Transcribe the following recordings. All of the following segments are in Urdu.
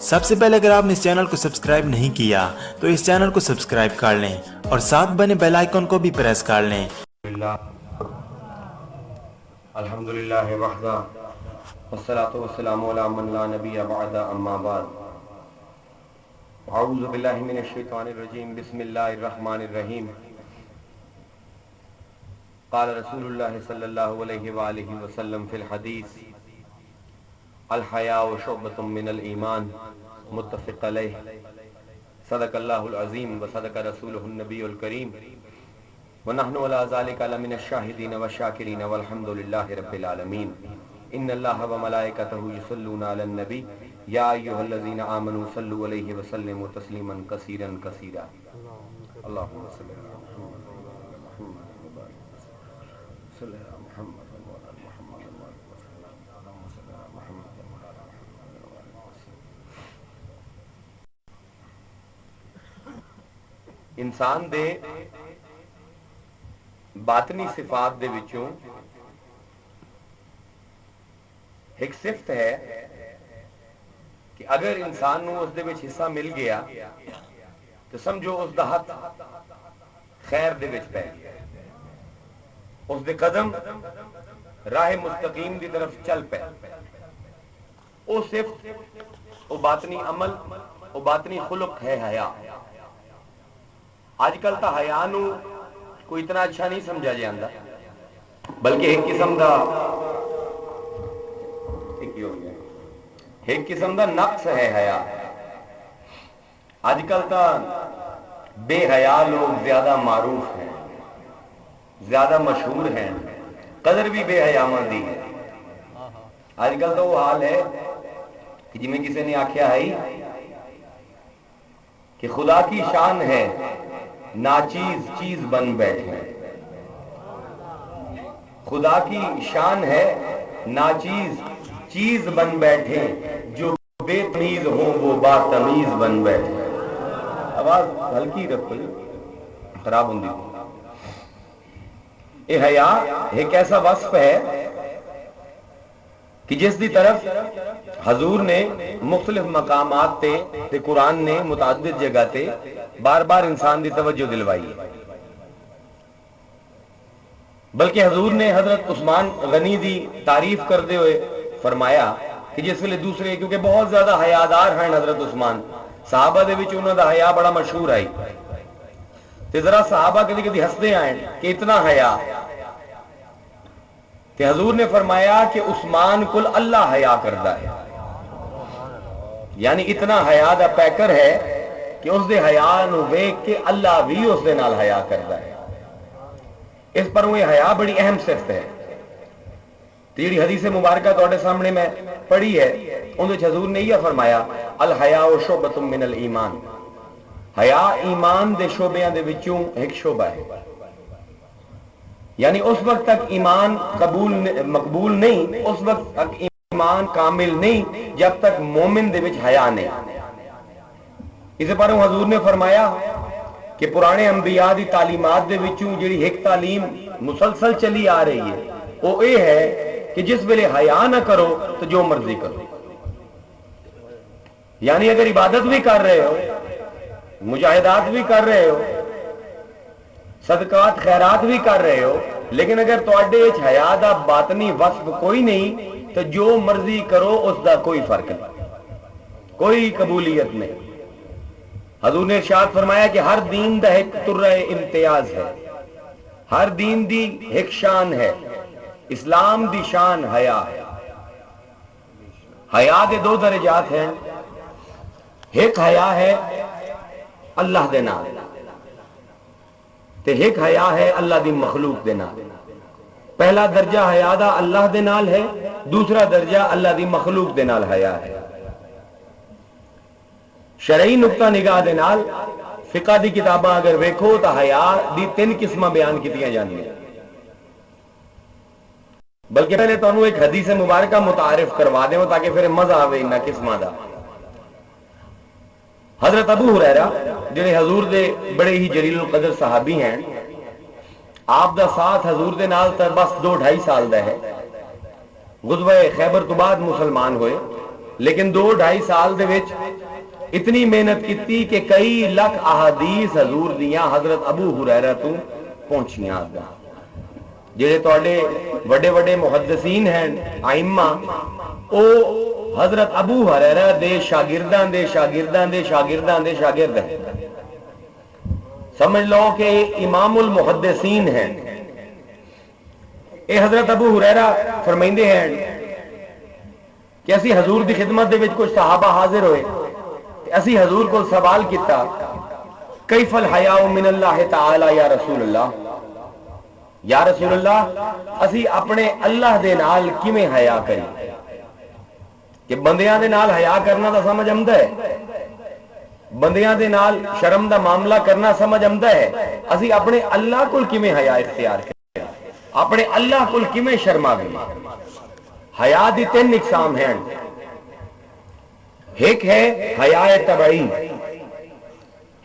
سب سے پہلے اگر آپ نے اس چینل کو سبسکرائب نہیں کیا تو اس چینل کو سبسکرائب کر لیں اور ساتھ بنے بیل آئیکن کو بھی پریس کر لیں۔ الحمدللہ وحدہ والصلاة والسلام علی من لا نبی بعد اما بعد اعوذ باللہ من الشیطان الرجیم بسم اللہ الرحمن الرحیم قال رسول اللہ صلی اللہ علیہ وآلہ وسلم فی الحدیث الحیاء شعبۃ من الایمان متفق علیہ صدق اللہ العظیم وصدق رسولہ النبی الکریم ونحن على ذلك لمن الشاهدين والشاكرين والحمد لله رب العالمين ان الله وملائكته يصلون على النبي يا ايها الذين امنوا صلوا عليه وسلموا تسليما كثيرا كثيرا اللهم صل على محمد وعلى محمد صل على محمد وعلى محمد اللهم صل على محمد وعلى محمد انسان دے باطنی صفات دے وچوں ایک صفت ہے کہ اگر انسان نو اس دے وچ حصہ مل گیا تو سمجھو اس دا ہاتھ خیر دے وچ پہ گیا، اس دے قدم راہ مستقیم دی طرف چل پے۔ او صفت، او باطنی عمل، او باطنی خلق ہے حیا۔ آج کل تا حیا نو کوئی اتنا اچھا نہیں سمجھا جاندہ، بلکہ ایک قسم دا نقص ہے حیا۔ آج کل تا بے حیا لوگ زیادہ معروف ہیں، زیادہ مشہور ہیں، قدر بھی بے حیاواں دی ہے۔ آج کل تو وہ حال ہے کہ جی میں کسی نے آکھیا ہے کہ خدا کی شان ہے ناچیز چیز بن بیٹھے، خدا کی شان ہے ناچیز چیز بن بیٹھے، جو بے تمیز ہو وہ با تمیز بن بیٹھے۔ آواز ہلکی رکھو، خراب ہوندی۔ یہ حیا ایک ایسا وصف ہے کہ جس دی طرف حضور نے مختلف مقامات تے قرآن نے متعدد جگہ تے بار بار انسان دی توجہ دلوائی ہے۔ بلکہ حضور نے حضرت عثمان غنی دی تعریف کرتے ہوئے فرمایا کہ جس ویلے دوسرے، کیونکہ بہت زیادہ حیادار ہیں حضرت عثمان، صحابہ دے وچ انہاں دا حیا بڑا مشہور آئی، تے ذرا صحابہ کدی کدی ہسدے آئے کہ اتنا حیا، کہ حضور نے فرمایا کہ عثمان کل اللہ حیا کردہ ہے، یعنی اتنا حیا دا پیکر ہے کہ اس دے حیا نو ویکھ کے اللہ بھی اس دے نال حیا کردا ہے۔ اس پر وہ حیا بڑی اہم صفت ہے۔ تیری حدیث مبارکہ تواڈے سامنے میں پڑھی ہے، ان وچ حضور نے یہ فرمایا الحیاء شعبۃ من الایمان، حیا ایمان دے شعبیاں دے وچوں ایک شعبہ ہے۔ یعنی اس وقت تک ایمان مقبول نہیں، اس وقت تک ایمان کامل نہیں جب تک مومن دے وچ حیا نہیں۔ اس پر حضور نے فرمایا کہ پرانے انبیاء دی تعلیمات دے وچوں جڑی ایک تعلیم مسلسل چلی آ رہی ہے وہ یہ ہے کہ جس ویلے حیا نہ کرو تو جو مرضی کرو۔ یعنی اگر عبادت بھی کر رہے ہو، مجاہدات بھی کر رہے ہو، صدقات خیرات بھی کر رہے ہو، لیکن اگر تواڈے وچ حیا دا باطنی وصف کوئی نہیں تو جو مرضی کرو اس دا کوئی فرق نہیں، کوئی قبولیت نہیں۔ حضور نے ارشاد فرمایا کہ ہر دین دا ایک ترہ امتیاز ہے، ہر دین دی ایک شان ہے، اسلام دی شان حیا ہے۔ حیا دے دو درجات ہیں، ایک حیا ہے اللہ دے نال تے ایک حیا ہے اللہ دی مخلوق دے نال۔ پہلا درجہ حیا دا اللہ دے نال ہے، دوسرا درجہ اللہ دی مخلوق دے نال حیا ہے۔ شرعی نقطہ نگاہ دے نال فقہ دی کتاباں اگر ویکھو تو حیا دی 3 قسماں بیان کیتیاں جاندیاں، بلکہ پہلے تانوں ایک حدیث مبارکہ متعارف کروا دیواں تاکہ پھر مزہ آوے انہاں قسماں دا۔ حضرت ابو ہریرہ جنہیں حضور دے بڑے ہی جلیل القدر صحابی ہیں، آپ دا ساتھ حضور دے نال تا بس 2-2.5 سال دا ہے، غزوہ خیبر تو بعد مسلمان ہوئے، لیکن 2-2.5 سال دے وچ اتنی محنت کی کہ کئی لاکھ احادیث حضور دیاں حضرت ابو ہریرہ تو پہنچیاں جڑے تواڈے بڑے بڑے محدثین ہیں ائمہ او حضرت ابو ہریرہ دے شاگرداں دے شاگرداں دے شاگرداں دے شاگرد ہیں. سمجھ لو کہ امام المحدثین ہیں. اے حضرت ابو ہریرہ فرمائندے ہیں کہ اسی حضور دی خدمت دے وچ کچھ صحابہ حاضر ہوئے کہ اسی حضور کو سوال کیتا کیف الحیاء من اللہ تعالی یا رسول اللہ، یا رسول اللہ اسی اپنے اللہ دے نال کیویں حیا کری؟ کہ بندیاں دے نال حیا کرنا تو سمجھ آمدا ہے، بندیاں دے نال شرم دا معاملہ کرنا سمجھ آمدا ہے، اسی اپنے اللہ کول کیویں حیا اختیار کریں، اپنے اللہ کول کیویں شرما گئی؟ حیا دی تین اقسام ہیں. ایک ہے حیا طبعی،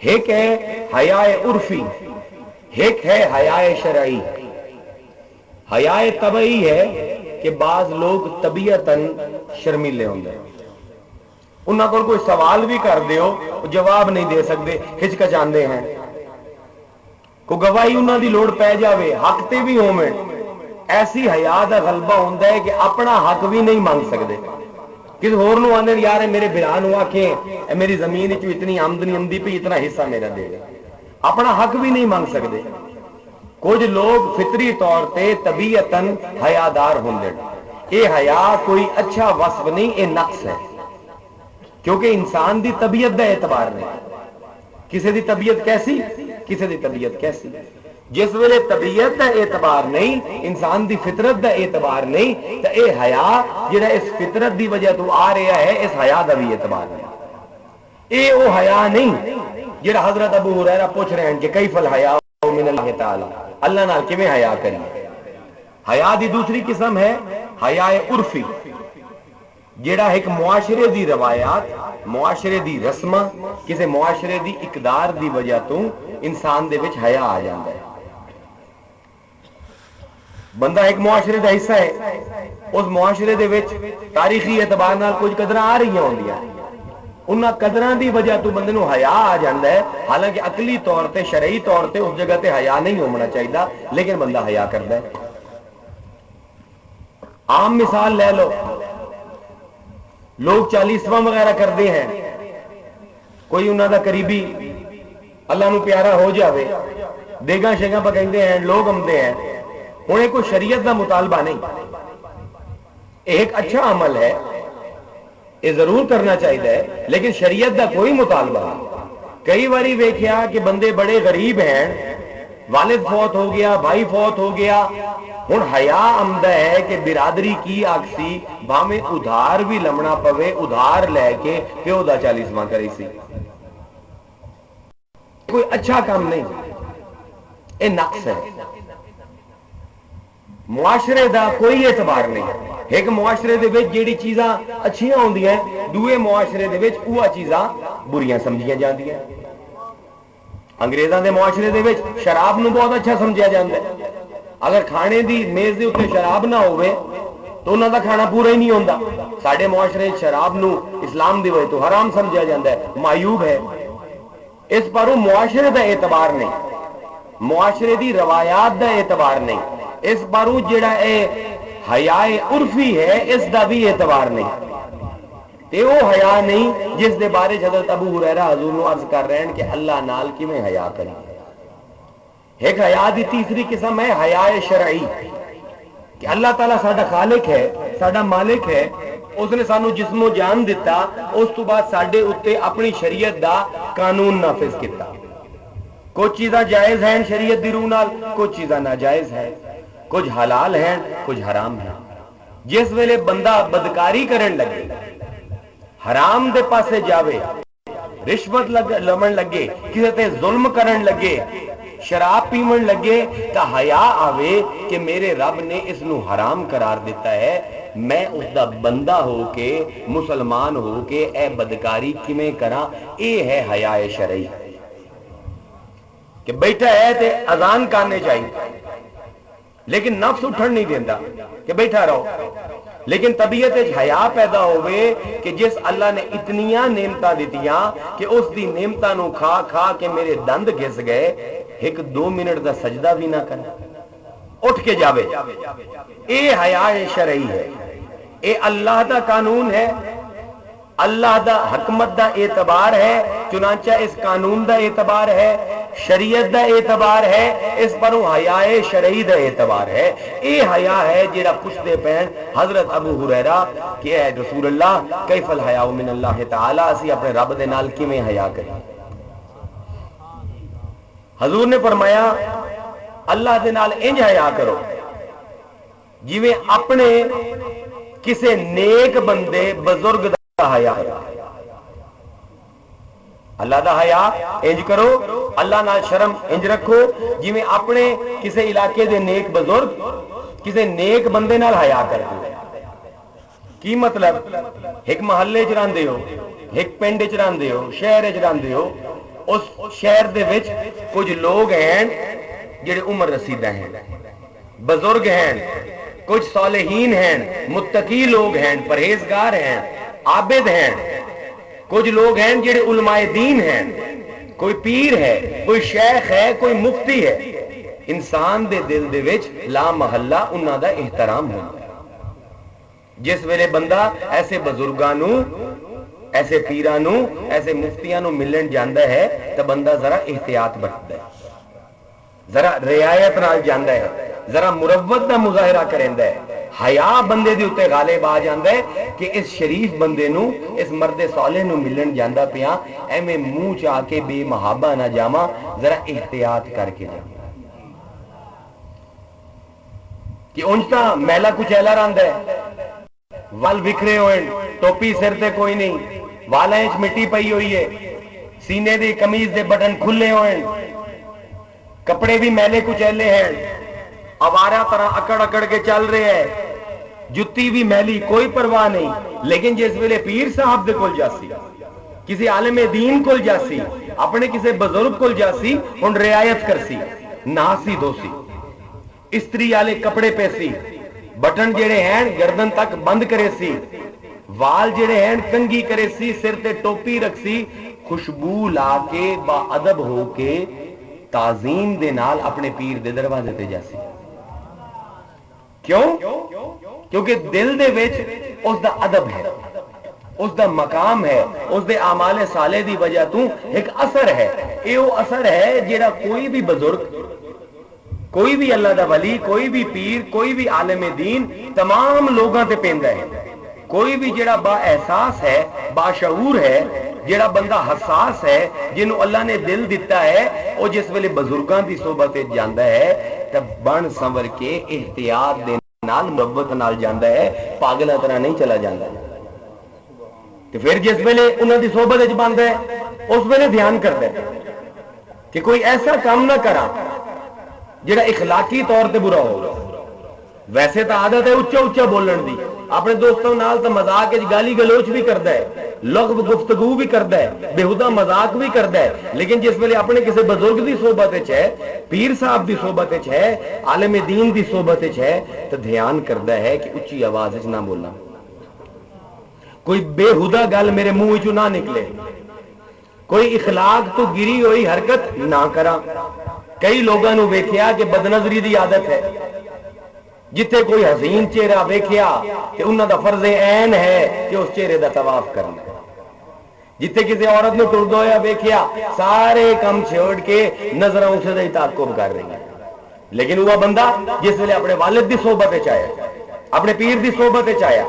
ایک ہے حیا عرفی، ایک ہے حیا شرعی. حیا طبعی ہے کہ بعض لوگ طبیعتاً شرمیلے ہوندے، انہاں کو کوئی سوال بھی کر دیو جواب نہیں دے سکتے، ہچکچاندے ہیں. کوئی گواہی انہاں دی لوڑ پہ جاوے حق تے بھی ہوویں، ایسی حیا دا غلبہ ہوندا ہے کہ اپنا حق بھی نہیں مانگ سکتے. کسی ہور نو آندے یار میرے بھرا نو آکھیں میری زمین وچ اتنی آمدنی آمدی پئی اتنا حصہ میرا دے دے، اپنا حق بھی نہیں مانگ سکتے. کچھ لوگ فطری طور تے طبیعتاً حیادار ہوندے. یہ حیا کوئی اچھا وصف نہیں، یہ نقص ہے، کیونکہ انسان دی طبیعت دا اعتبار نہیں. کسی دی طبیعت کیسی، کسی دی طبیعت کیسی. جس ویلے طبیعت دا اعتبار نہیں، انسان دی فطرت دا اعتبار نہیں، تو اے حیا جڑا اس فطرت دی وجہ تو آ رہا ہے، اس حیا دا بھی اعتبار نہیں. اے او حیا نہیں جڑا حضرت ابو ہریرہ پوچھ رہے ہیں کہ کیف الحیاء من اللہ تعالی، اللہ نال کیویں حیا کریے. حیا دی دوسری قسم ہے حیا عرفی، جیڑا ایک معاشرے دی روایات، معاشرے دی رسماں، کسی معاشرے دی اقدار دی وجہ تو انسان دے وچ حیا آ جاندا ہے. بندہ ایک معاشرے دا حصہ ہے، اس معاشرے دے وچ تاریخی اعتبار نال کچھ قدراں آ رہی ہوندیاں، انہاں قدراں دی وجہ تو بندے نو حیا آ جاندا ہے. حالانکہ عقلی طور تے شرعی طور تے اس جگہ تے حیا نہیں ہونا چاہیے، لیکن بندہ حیا کردا ہے. عام مثال لے لو، لوگ چالیسواں وغیرہ کرتے ہیں، کوئی انہوں دا قریبی اللہ نو پیارا ہو جاوے، دیگاں شیگاں پکائندے ہیں، لوگ آمدے ہیں. انہیں کوئی شریعت دا مطالبہ نہیں، ایک اچھا عمل ہے، یہ ضرور کرنا چاہیے، لیکن شریعت دا کوئی مطالبہ نہیں. کئی باری ویکھیا کہ بندے بڑے غریب ہیں، والد فوت ہو گیا، بھائی فوت ہو گیا، ہن حیا آمدا ہے کہ برادری کی آکسی بھاویں ادھار بھی لمنا پوے، ادھار لے کے پیو دا 40واں کری سی. کوئی اچھا کام نہیں، یہ نقص ہے. معاشرے دا کوئی اعتبار نہیں. ایک معاشرے دے وچ جیڑی چیزاں اچھیاں ہوندیاں دوے معاشرے دے وچ اوہ چیزاں بریاں سمجھیاں جاندیاں. انگریزاں دے معاشرے دے وچ شراب نو بہت اچھا سمجھیا جاندا ہے. اگر کھانے دی میز دے اوپر شراب نہ ہوئے تو انہاں دا کھانا پورا ہی نہیں ہوندا. ساڈے معاشرے شراب نو اسلام دی وجہ تو حرام سمجھیا جاندا ہے، معیوب ہے. اس پر معاشرے دا اعتبار نہیں، معاشرے دی روایات دا اعتبار نہیں، اس پر جڑا اے حیا عرفی ہے اس دا بھی اعتبار نہیں. تے وہ حیا نہیں جس دے بارے حضرت ابو ہریرہ حضور نو عرض کر رہے ہیں کہ اللہ نال کیویں حیا کری. ایک حیا دی تیسری قسم ہے حیا شرعی، کہ اللہ تعالیٰ ساڈا خالق ہے، ساڈا مالک ہے، اس نے سانو جسم و جان دیتا، اس تو بعد ساڈے اتے اپنی شریعت دا قانون نافذ کیتا. کچھ چیزاں جائز ہیں شریعت دی روح نال، کچھ چیزاں ناجائز ہیں، کچھ حلال ہیں کچھ حرام ہیں. جس ویلے بندہ بدکاری کرن لگے، حرام دے پاسے جاوے، رشوت لمن لگے، کسی تے ظلم کرن لگے، شراب پیمن لگے، تا حیا آوے کہ میرے رب نے اس نو حرام قرار دیتا ہے، میں اس دا بندہ ہو کے مسلمان ہو کے اے بدکاری کیویں کراں. اے ہے حیا شرعی، کہ بیٹھا ہے تے اذان کانے چاہیے لیکن نفس اٹھن نہیں دیندہ کہ بیٹھا رہو. لیکن طبیعت حیا پیدا ہوئے کہ جس اللہ نے اتنیاں نعمتاں دتیاں کہ اس دی نعمتاں نو کھا کھا کے میرے دند گھس گئے، ایک 2 منٹ دا سجدہ بھی نہ کرے، اٹھ کے جاوے، اے حیا شرعی ہے، اے اللہ دا قانون ہے، اللہ دا حکمت دا اعتبار ہے، چنانچہ اس قانون دا اعتبار ہے، شریعت دا اعتبار ہے، اس پر حیا شرعی دا اعتبار ہے۔ اے حیا ہے جڑا پوچھتے پین حضرت ابو ہریرہ کہ اے رسول اللہ کیف الحیاء من اللہ تعالی، اسی اپنے رب دے نال کیویں حیا کریں؟ حضور نے فرمایا اللہ دے نال انج حیا کرو جویں اپنے کسے نیک بندے بزرگ دا حیا کرو۔ اللہ دا حیا انج کرو، اللہ نال شرم انج رکھو جویں اپنے کسے علاقے دے نیک بزرگ کسے نیک بندے نال حیا کرو۔ کی مطلب؟ ایک محلے چ رہندے ہو، ایک پنڈ چ رہندے ہو، شہر چ رہندے ہو، اس شہر دے وچ کچھ لوگ ہیں جڑے عمر رسیدہ ہیں، بزرگ ہیں، کچھ صالحین ہیں، متقی لوگ ہیں، پرہیزگار ہیں، عابد ہیں، کچھ لوگ ہیں جڑے علماء دین ہیں، کوئی پیر ہے، کوئی شیخ ہے، کوئی مفتی ہے۔ انسان دے دل دے وچ لا محلہ انہاں دا احترام ہوندا ہے۔ جس ویلے بندہ ایسے بزرگانوں، ایسے پیرانوں، ایسے مفتیانوں ملن جاندا ہے تو بندہ ذرا احتیاط برتدا ہے، ذرا رعایت نال جاندا ہے، ذرا مروت دا مظاہرہ کریندا ہے۔ حیا بندے دے اوتے غالب آ جاندا ہے کہ اس شریف بندے نو، اس مرد صالح نو ملن جاندا پیا، ایویں منہ چا کے بے محابہ نہ جاواں، ذرا احتیاط کر کے جاواں۔ کہ اونجتا میلا کچیلا رہندا ہے، وال وکھرے ہوئے، ٹوپی سر تے کوئی نہیں، والاں وچ مٹی پئی ہوئی ہے، سینے دی قمیض دے بٹن کھلے ہوئے، کپڑے بھی میلے کچیلے ہیں، آوارہ طرح اکڑ اکڑ کے چل رہے ہیں، جتی بھی میلی، کوئی پرواہ نہیں۔ لیکن جس ویلے پیر صاحب دے کول جاسی، کسی عالم دین کول جاسی، اپنے کسی بزرگ کول جاسی، ان رعایت کرسی، ناسی دوسی، استری والے کپڑے پیسی، بٹن جڑے ہیں گردن تک بند کرے سی، وال جڑے ہیں کنگھی کرے سی، سر تے ٹوپی رکھ سی، خوشبو لا کے با ادب ہو کے تعظیم دے نال اپنے پیر دے دروازے تے جاسی۔ کیوں؟ کیونکہ دل دے وچ اس دا ادب ہے، اس دا مقام ہے، اس دے اعمال صالح دی وجہ تو ایک اثر ہے۔ اے وہ اثر ہے جڑا کوئی بھی بزرگ، کوئی بھی اللہ دا ولی، کوئی بھی پیر، کوئی بھی عالم دین تمام لوگاں تے پیندا ہے۔ کوئی بھی جڑا با احساس ہے، باشعور ہے، جڑا بندہ حساس ہے، جنہوں اللہ نے دل دیتا ہے، وہ جس ویلے بزرگاں دی صحبت جاندا ہے تب بن سنور کے احتیاط دے نال محبت نال جاندا ہے، پاگلاں طرح نہیں چلا جاندا۔ تو پھر جس ویلے انہاں دی صحبت وچ باندا ہے، اس ویلے دھیان کردا ہے کہ کوئی ایسا کام نہ کرا جڑا اخلاقی طور تے برا ہوگا۔ ویسے تو عادت ہے اچھا اچھا بولن دی، اپنے دوستوں نال تو مذاق وچ گالی گلوچ بھی کردا ہے، لغو گفتگو بھی کردا ہے، بےہودہ مذاق بھی کردا ہے، لیکن جس ویلے اپنے کسی بزرگ دی صحبت وچ ہے، پیر صاحب دی صحبت وچ ہے، عالم دین دی صحبت وچ ہے، تو دھیان کردا ہے کہ اچھی آواز وچ نہ بولاں، کوئی بےہودہ گل میرے منہ وچوں نہ نکلے، کوئی اخلاق تو گری ہوئی حرکت نہ کراں۔ کئی لوگوں نے ویکھیا کہ بدنظری دی عادت ہے، جتھے کوئی حسین چہرہ ویکھیا کہ انہاں دا فرض عین ہے کہ اس چہرے دا طواف کرنا ہے، جتھے کسی عورت نے ٹردہ ہویا ویکھیا سارے کم چھوڑ کے نظراں اسے دا ہی تعاقب کر رہی ہیں۔ لیکن وہ بندہ جس ویلے اپنے والد دی صحبت وچ آیا، اپنے پیر دی صحبت وچ آیا،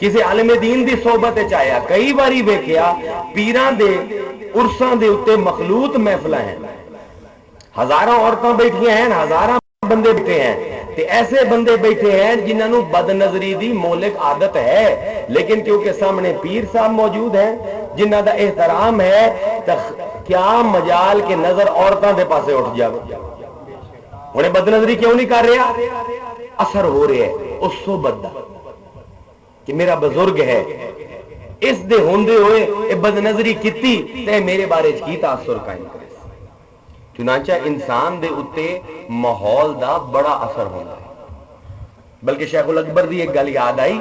کسی عالم دین دی صحبت وچ آیا، کئی باری ویکھیا پیراں دے عرساں دے اوتے مخلوط محفلاں ہیں، ہزاراں عورتاں بیٹھیاں ہیں، ہزاراں بندے بیٹھے ہیں، تے ایسے بندے بیٹھے ہیں جنہاں نو بد نظری دی مولک عادت ہے، لیکن کیونکہ سامنے پیر صاحب موجود ہیں جنہاں دا احترام ہے، تو کیا مجال کہ نظر عورتاں دے پاسے اٹھ جاوے۔ انہیں بد نظری کیوں نہیں کر رہا؟ اثر ہو رہا ہے اس صحبت دا کہ میرا بزرگ ہے، اس دے ہوندے ہوئے اے بد نظری کیتی تے میرے بارے کی تاثر قائم کرے۔ چنانچہ انسان دے اتے ماحول دا بڑا اثر ہوتا ہے۔ بلکہ شیخ الاکبر دی ایک گل یاد آئی،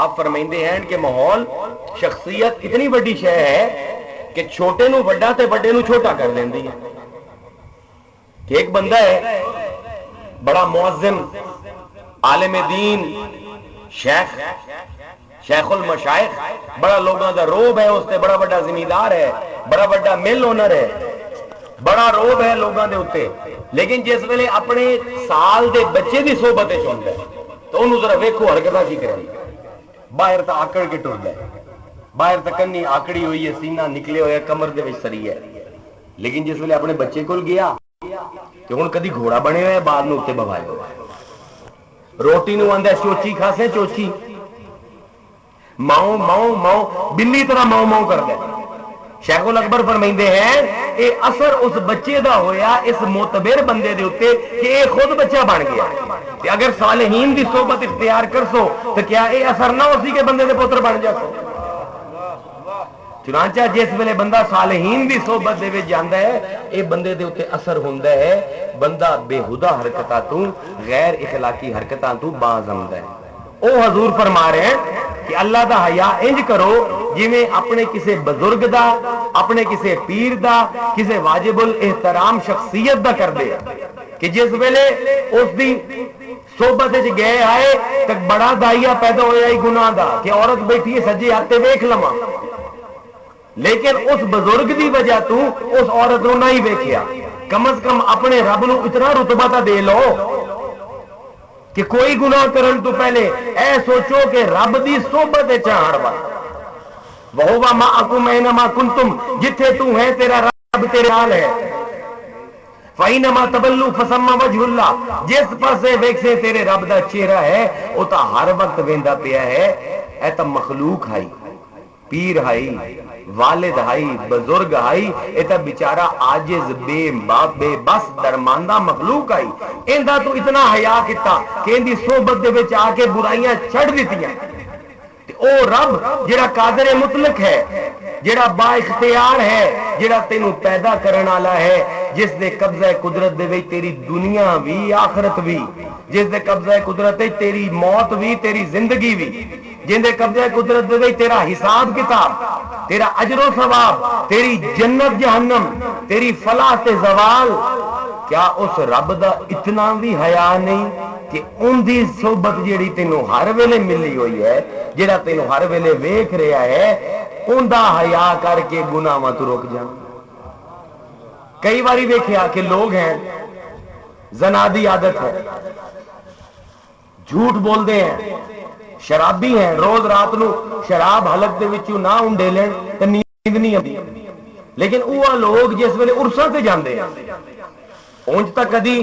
آپ فرمائندے ہیں کہ ماحول شخصیت اتنی بڑی شے ہے کہ چھوٹے نو بڑا تے بڑے نو چھوٹا کر دیندی ہے. کہ ایک بندہ ہے بڑا معظم عالم دین شیخ المشائخ، بڑا لوگوں دا روب ہے، اس تے بڑا بڑا زمیندار ہے، بڑا بڑا مل اونر ہے، بڑا روب ہے لوگوں دے اوتے، لیکن جس ویلے اپنے سال دے بچے دی صحبت وچ ہوندا ہے تو انہوں ذرا ویکھو حرکتاں کی کریں. باہر تا آکڑ کے ٹردا ہے، باہر تا کنی آکڑی ہوئی ہے، سینہ نکلے ہوئے کمر دے وچ سری ہے، لیکن جس ویلے اپنے بچے کول گیا کہ ہن کدی گھوڑا بنے ہوئے بعد نو اوتے بوائے ہوئے، روٹی نو آندا چوچی کھاسے چوچی، ماؤں ماؤں ماؤں بلی طرح ماؤں ماؤں کردا ہے. شیخ الاکبر فرمائندے ہیں اے اثر اس بچے دا ہویا اس معتبر بندے دے اوتے کہ اے خود بچہ بن گیا. کہ اگر صالحین دی صحبت اختیار کرسو تو کیا اے اثر نہ ہو سی کہ بندے دے پتر بن جاسو. چنانچہ جس ویلے بندہ صالحین دی صحبت دے وچ جاندا ہے اے بندے دے اوتے اثر ہوندا ہے، بندہ بےہودہ حرکتاں تو غیر اخلاقی حرکتاں تو باز آندا ہے. او حضور فرما رہے ہیں کہ اللہ دا حیا انج کرو جویں اپنے کسے بزرگ دا، اپنے کسے پیر دا، کسے واجب الاحترام شخصیت دا کر دے کہ جس ویلے اس دی صحبت وچ گئے آئے تک بڑا دائیا پیدا ہویا ہی گناہ دا کہ عورت بیٹھی ہے سجے ہاتھے ویکھ لواں، لیکن اس بزرگ دی وجہ تو اس عورت نو نہیں ویکھیا. کم از کم اپنے رب نو اتنا رتبہ تا دے لو کہ کوئی گناہ کرن تو پہلے اے سوچو کہ رب دی صحبت وچ آن وا. وَهُوَ مَعَكُمْ أَيْنَمَا كُنْتُمْ، جتھے تو ہے تیرا رب تیرے نال ہے. فَإِنَّمَا تَوَلُّوا فَثَمَّ وَجْهُ اللَّهِ، جس پاسے ویکھے تیرے رب دا چہرہ ہے او تا ہر وقت ویندا پیا ہے. اے تا مخلوق ہے، پیر ہائی، والد ہائی، بزرگ ہائی، اے تا بیچارہ عاجز بے باپ بے بس درماندہ مخلوق آئی. ایندا تو اتنا حیا کیتا کہ اندی صحبت دے وچ آ کے برائیاں چھڑ دتیاں. او رب جڑا قادر مطلق ہے، جڑا با اختیار ہے، جڑا تینوں پیدا کرن والا ہے، جس دے قبضہ قدرت دے وچ تیری دنیا بھی آخرت بھی، جس دے قبضہ قدرت وچ تیری موت بھی تیری زندگی بھی، جن دے قبضہ قدرت دے وچ تیرا حساب کتاب، تیرا اجر و ثواب، تیری جنت جہنم، تیری فلاح تے زوال. کیا اس رب دا اتنا بھی حیا نہیں کہ ان دی صحبت جیڑی تینوں ہر ویلے ملی ہوئی ہے، جیڑا تینوں ہر ویلے ویکھ رہا ہے، ان دا حیا کر کے گناہاں تو رک جا. کئی باری دیکھیا کہ لوگ ہیں زنا دی عادت ہے، جھوٹ بول دے ہیں، شرابی ہیں، روز رات نو شراب حلق دے وچوں نہ انڈے لین تے نیند نہیں آندی. لیکن اوہ لوگ جس ویلے عرساں تے جاندے ہیں اونج تک کدی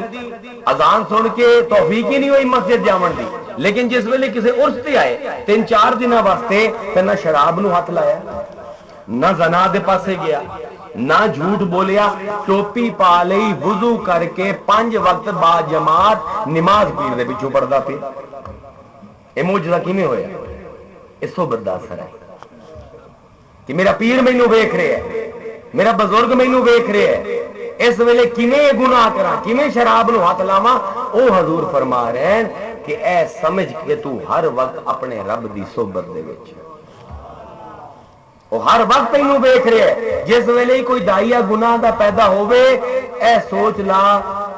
اذان سن کے توفیق ہی نہیں ہوئی مسجد جاون دی، لیکن جس ویلے کسی عرس تے آئے 3-4 دن واسطے تے نہ شراب نو ہاتھ لایا، نہ زنا دے پاسے گیا، نہ جھوٹ بولیا، ٹوپی پا لئی، وضو کر کے 5 وقت با جماعت نماز پیر دے پیچھے پڑدا پیا. اے معجزہ کیویں ہویا؟ اس صحبت دا اثر ہے کہ میرا پیر مینوں ویکھ رہا ہے، میرا بزرگ مینوں ویکھ رہا ہے، اس ویلے کیویں گناہ کراں، کیویں شراب نو ہاتھ لاواں. او حضور فرما رہے ہیں کہ اے سمجھ کہ تو ہر وقت اپنے رب دی صحبت دے وچ، او ہر وقت تینوں ویکھ رہا ہے. جس ویلے کوئی دائیا گناہ دا پیدا ہوئے اے سوچ لا،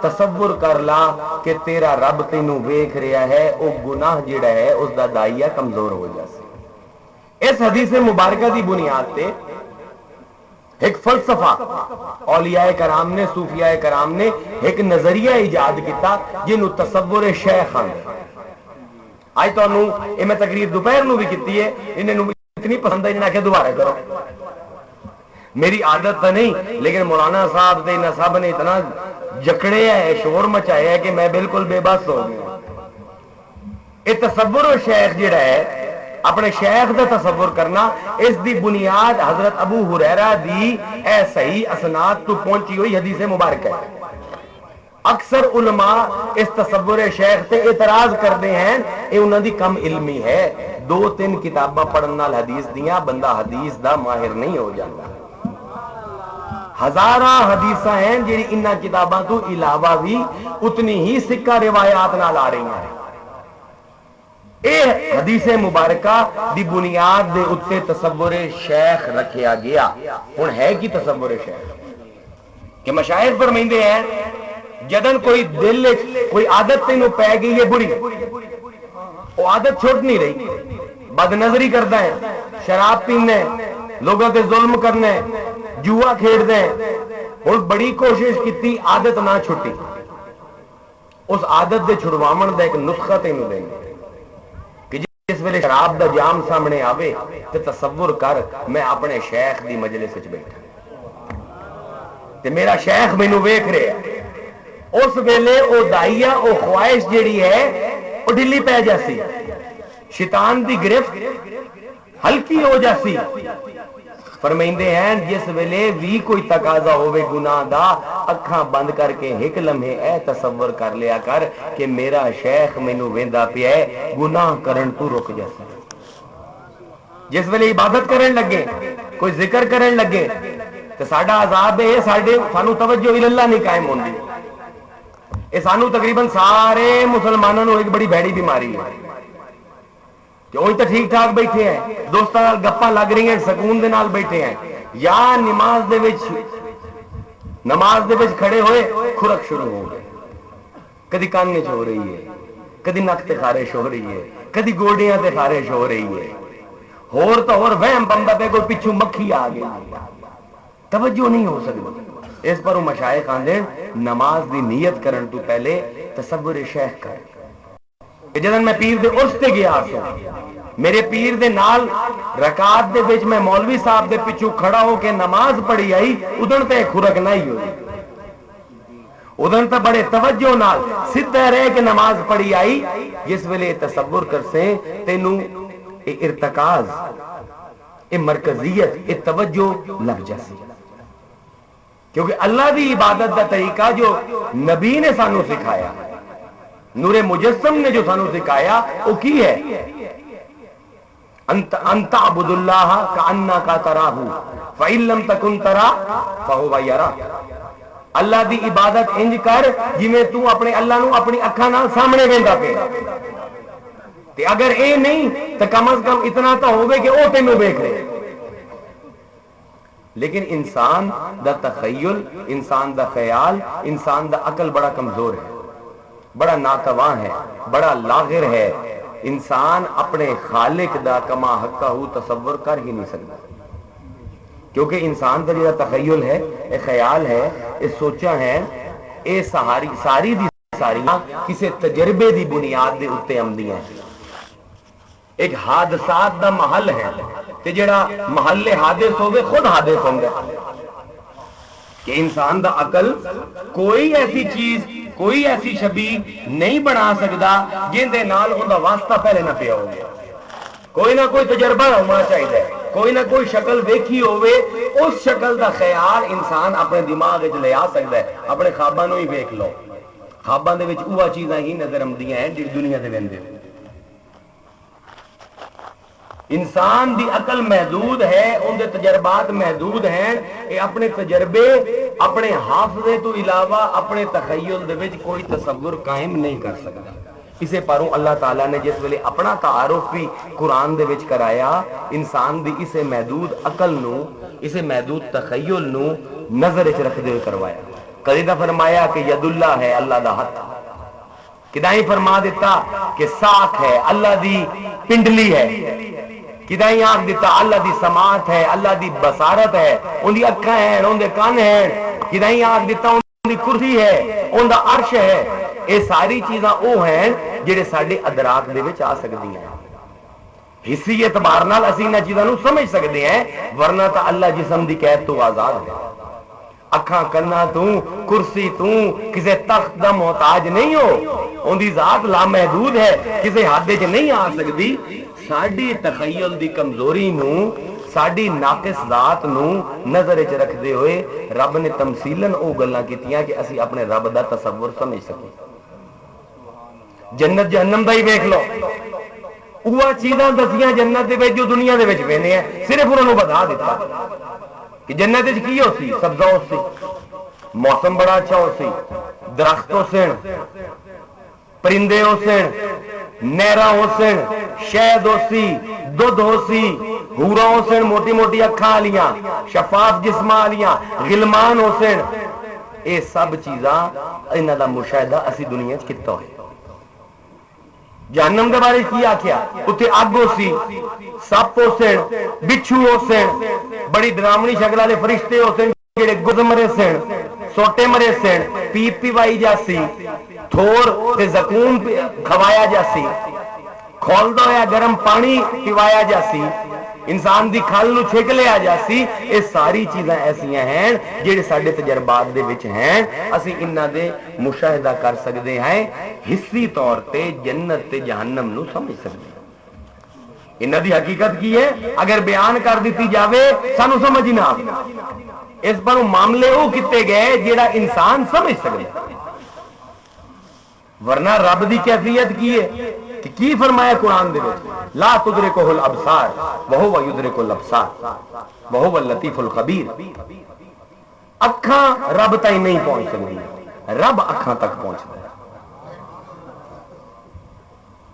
تصور کر لا کہ تیرا رب تینوں ویکھ رہا ہے، او گناہ جڑا ہے اس دا دائیا کمزور ہو جاسے. اس حدیث مبارکہ دی بنیاد تے ایک فلسفہ اولیاء کرام نے، صوفیاء کرام نے ایک نظریہ ایجاد کیتا جنہوں تصور شیخ آندے. آج تو میں تقریر دوپہر نو بھی کیتی ہے، انہوں اتنی پسند ہے انہوں نے آخیا دوبارہ کرو. میری عادت تو نہیں، لیکن مولانا صاحب تے صاحب نے اتنا جکڑے ہے، شور مچایا ہے کہ میں بالکل بے بس ہو گیا. یہ تصور شیخ جڑا ہے، اپنے شیخ دا تصور کرنا، اس دی بنیاد حضرت ابو ہریرہ دی اے صحیح اسناد تو پہنچی ہوئی حدیث مبارکہ ہے. اکثر علماء اس تصور شیخ تے اعتراض کرتے ہیں یہ انہوں دی کم علمی ہے. 2-3 کتاباں پڑھن نال حدیث دیاں بندہ حدیث دا ماہر نہیں ہو جاتا. ہزاراں حدیثاں ہیں جڑی انہاں کتاباں تو علاوہ بھی اتنی ہی سکہ روایات نال آ رہی ہیں. اے حدیث مبارکہ دی بنیاد دے اتنے تصور شیخ رکھیا گیا. ہن ہے کی تصور شیخ کہ مشائخ فرماندے ہیں جدن کوئی دل کوئی عادت تینوں پی گئی ہے بری، وہ عادت چھوٹ نہیں رہی، بد نظری کرتا ہے، شراب پینا ہے، لوگوں تے ظلم کرنا ہے، جوا کھیڑنا ہے، اور بڑی کوشش کی عادت نہ چھٹی. اس عادت دے چھڑواون دا ایک نسخہ تینوں دیں کہ جس ویلے شراب دا جام سامنے آوے تے تصور کر میں اپنے شیخ دی مجلس وچ بیٹھا تے میرا شیخ مینوں ویکھ رہا ہے. اس ویلے او دائیا او خواہش جیڑی ہے وہ ڈھلی پہ جاسی، شیطان دی گرفت ہلکی ہو جاسی. فرمائندے ہیں جس ویلے بھی کوئی تقاضا ہوئے گناہ دا اکھاں بند کر کے ایک لمحے اے تصور کر لیا کر کہ میرا شیخ مینوں ویندا پیا ہے، گناہ کرن تو رک جاسی. جس ویلے عبادت کرن لگے، کوئی ذکر کرن لگے تو ساڈا عذاب ہے سانو توجہ اللہ نہیں قائم ہوندی. یہ سانو تقریباً سارے مسلمانوں ایک بڑی بھیڑی بیماری ہے کہ وہی تو ٹھیک ٹھاک بیٹھے ہیں، دوستاں نال گپاں لگ رہی ہیں، سکون دے نال بیٹھے ہیں، یا نماز دے وچ کھڑے ہوئے کھرک شروع ہو گئے، کدی کان وچ ہو رہی ہے، کدی نک تے خارش ہو رہی ہے، کدی گوڈیاں تے خارش ہو رہی ہے، ہور تو ہور وہم بندہ پہ کوئی پیچھوں مکھی آ گئی، توجہ نہیں ہو سکتی. اس پر مشائخ آندے نماز دی نیت کرن تو پہلے تصور شیخ کر. جدن میں پیر دے عرس تے گیا سو، میرے پیر دے نال رکعت دے وچ میں مولوی صاحب دے پیچھوں کھڑا ہو کے نماز پڑھی آئی، ادن تے کھرک نہیں ہوئی، ادن تے بڑے توجہ نال سیدھا رہ کے نماز پڑھی آئی. جس ویلے تصور کر سے تینوں اے ارتکاز، اے مرکزیت، اے توجہ لگ جاسی. کیونکہ اللہ دی عبادت دا طریقہ جو نبی نے سانو سکھایا، نور مجسم نے جو سانو سکھایا وہ کی ہے؟ انت عبد اللہ کانک تراہ فإن لم تکن تراہ فہو یراک. اللہ دی عبادت انج کر جویں تو اپنے اللہ نو اپنی اکھاں نال سامنے ویندا پیا، تے اگر اے نہیں تو کم از کم اتنا تو ہوے کہ او تینوں ویکھ رہے. لیکن انسان دا تخیل، انسان دا خیال، انسان دا عقل بڑا کمزور ہے، بڑا ناتواں ہے، بڑا لاغر ہے. انسان اپنے خالق دا کما حقہ تصور کر ہی نہیں سکتا، کیونکہ انسان دا جو تخیل ہے، اے خیال ہے، اے سوچا ہے، اے ساری دی ساری کسی تجربے دی بنیاد دے اتے آمدی ہیں. ایک حادثات دا محل ہے تے جڑا محل حادث ہوئے خود حادث ہوں گے. کہ انسان دا عقل کوئی ایسی چیز، کوئی ایسی شبیہ نہیں بنا سکتا جن دے نال ان دا واسطہ پہلے نہ پیا ہو گیا. کوئی نہ کوئی تجربہ ہونا چاہیے، کوئی نہ کوئی شکل دیکھی ہوئے، اس شکل دا خیال انسان اپنے دماغ وچ لے آ سکتا ہے. اپنے خواباں نو ہی دیکھ لو، خواباں دے وچ اوہ چیزاں ہی نظر آندیاں ہیں جڑی دنیا دے ویندے. انسان دی عقل محدود ہے، ان دے تجربات محدود ہیں. یہ اپنے تجربے، اپنے حافظے تو علاوہ اپنے تخیل دے وچ کوئی تصور قائم نہیں کر سکتا. اسے پاروں اللہ تعالیٰ نے جس ویلے اپنا تعارف بھی قرآن دے وچ کرایا، انسان دی اسے محدود عقل نو، اسے محدود تخیل نو نظر وچ رکھدے ہوئے کروایا. کدی دا فرمایا کہ ید اللہ ہے، اللہ دا ہاتھ. کدائیں فرما دیتا کہ ساکھ ہے، اللہ دی پنڈلی ہے. کدائیں آنکھ دیتا اللہ دی سماعت ہے، اللہ دی بصارت ہے، ان دی اکھاں ہیں، ان دے کان ہیں. کدائیں آنکھ دیتا ان دی کرسی ہے، ان دا عرش ہے. یہ ساری چیزاں او ہیں جڑے ساڈے ادراک دے وچ آ سکدی ہیں. حسی اعتبار نال اسی انہاں چیزاں نو سمجھ سکدے ہیں، ورنہ تو اللہ جسم دی قید تو آزاد ہے. اکھاں کنا تو، کرسی تو، کسے تخت دا محتاج نہیں ہو. ان دی ذات لامحدود ہے، کسے حد وچ نہیں آ سکدی. ساڈی تخیل دی کمزوری نو، ساڈی ناقص ذات نو نظر وچ رکھدے ہوئے رب نے تمثیلاً او گلاں کیتیاں کہ اسی اپنے رب دا تصور سمجھ سکیں. جنت جہنم دا ہی ویکھ لو، اوہ چیزاں دسیاں جنت دے وچ جو دنیا دے وچ وینے ہیں، صرف انہاں نو بتا دیتا کہ جنت وچ کی ہو سی، سبزہ ہو سی، موسم بڑا اچھا ہو سی، درخت ہو سن، پرندے ہو سن، نہراں ہو سن، شہد ہو سی، دودھ ہو سی، حوراں ہو سن موٹی موٹی اکھاں والیاں، شفاف جسماں والیاں، غلمان ہو سن، یہ سب چیزاں انہاں دا مشاہدہ اسی دنیا وچ کیتا ہوئے۔ جہنم دے بارے کی آکھیا؟ اتنے اگ ہو سی، سپ ہو سن، بچھو ہو سن، بڑی ڈرامنی شکل والے فرشتے ہو سن جڑے گد مرے سن، سوٹے مرے سن، پیپ پیوائی جاسی، تھور تے زکون کھوایا جاسی، کھولدا ہویا گرم پانی پیوایا جاسی، انسان دی کھل نو چھک لیا جاسی۔ یہ ساری چیزاں ایسیاں ہیں جڑے ساڈے تجربات دے وچ ہیں، اسی انہاں دے مشاہدہ کر سکتے ہیں، حصی طور تے جنت تے جہنم نو سمجھ سکتے ہیں۔ انہاں دی حقیقت کی ہے اگر بیان کر دیتی جاوے سانو سمجھ نہ آوے، اس پر معاملے وہ کیتے گئے جڑا انسان سمجھ سکے۔ ورنہ رب دی کیفیت کی ہے کہ کی فرمایا قرآن دے وچ؟ لا تدرکہ الابصار وہو یدرک الابصار وہو اللطیف الخبیر۔ اکھاں رب تائیں نہیں پہنچ سکتی، رب اکھاں تک پہنچتا ہے۔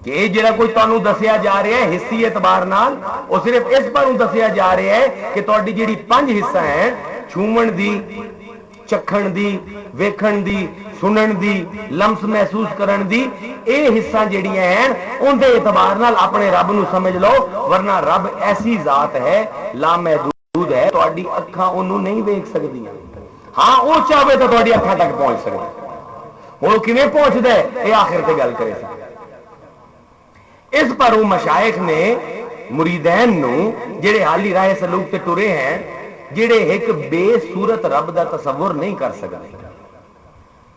کہ یہ جڑا کوئی تانوں دسیا جا رہا ہے حصی اعتبار نال، وہ صرف اس پر دسیا جا رہا ہے کہ تہاڈی جڑی 5 حصہ ہیں، چھومن دی، چکھن دی، ویکھن دی، سنن دی، لمس محسوس کرن دی، اے حصہ جڑیاں ہیں ان دے اعتبار نال اپنے رب نو سمجھ لو، ورنہ رب ایسی ذات ہے لامحدود ہے، تہاڈی اکھاں اونوں نہیں ویکھ سکدیاں۔ ہاں وہ چاہے تو تہاڈی اکھاں تک پہنچ سکے، ہن کیویں پہنچدا ہے اے آخر تے گل کرے سی۔ اس پر وہ مشائخ نے مریدین نو جڑے حالی راہ سلوک تے ٹرے ہیں، جڑے ایک بے صورت رب دا تصور نہیں کر سکتے،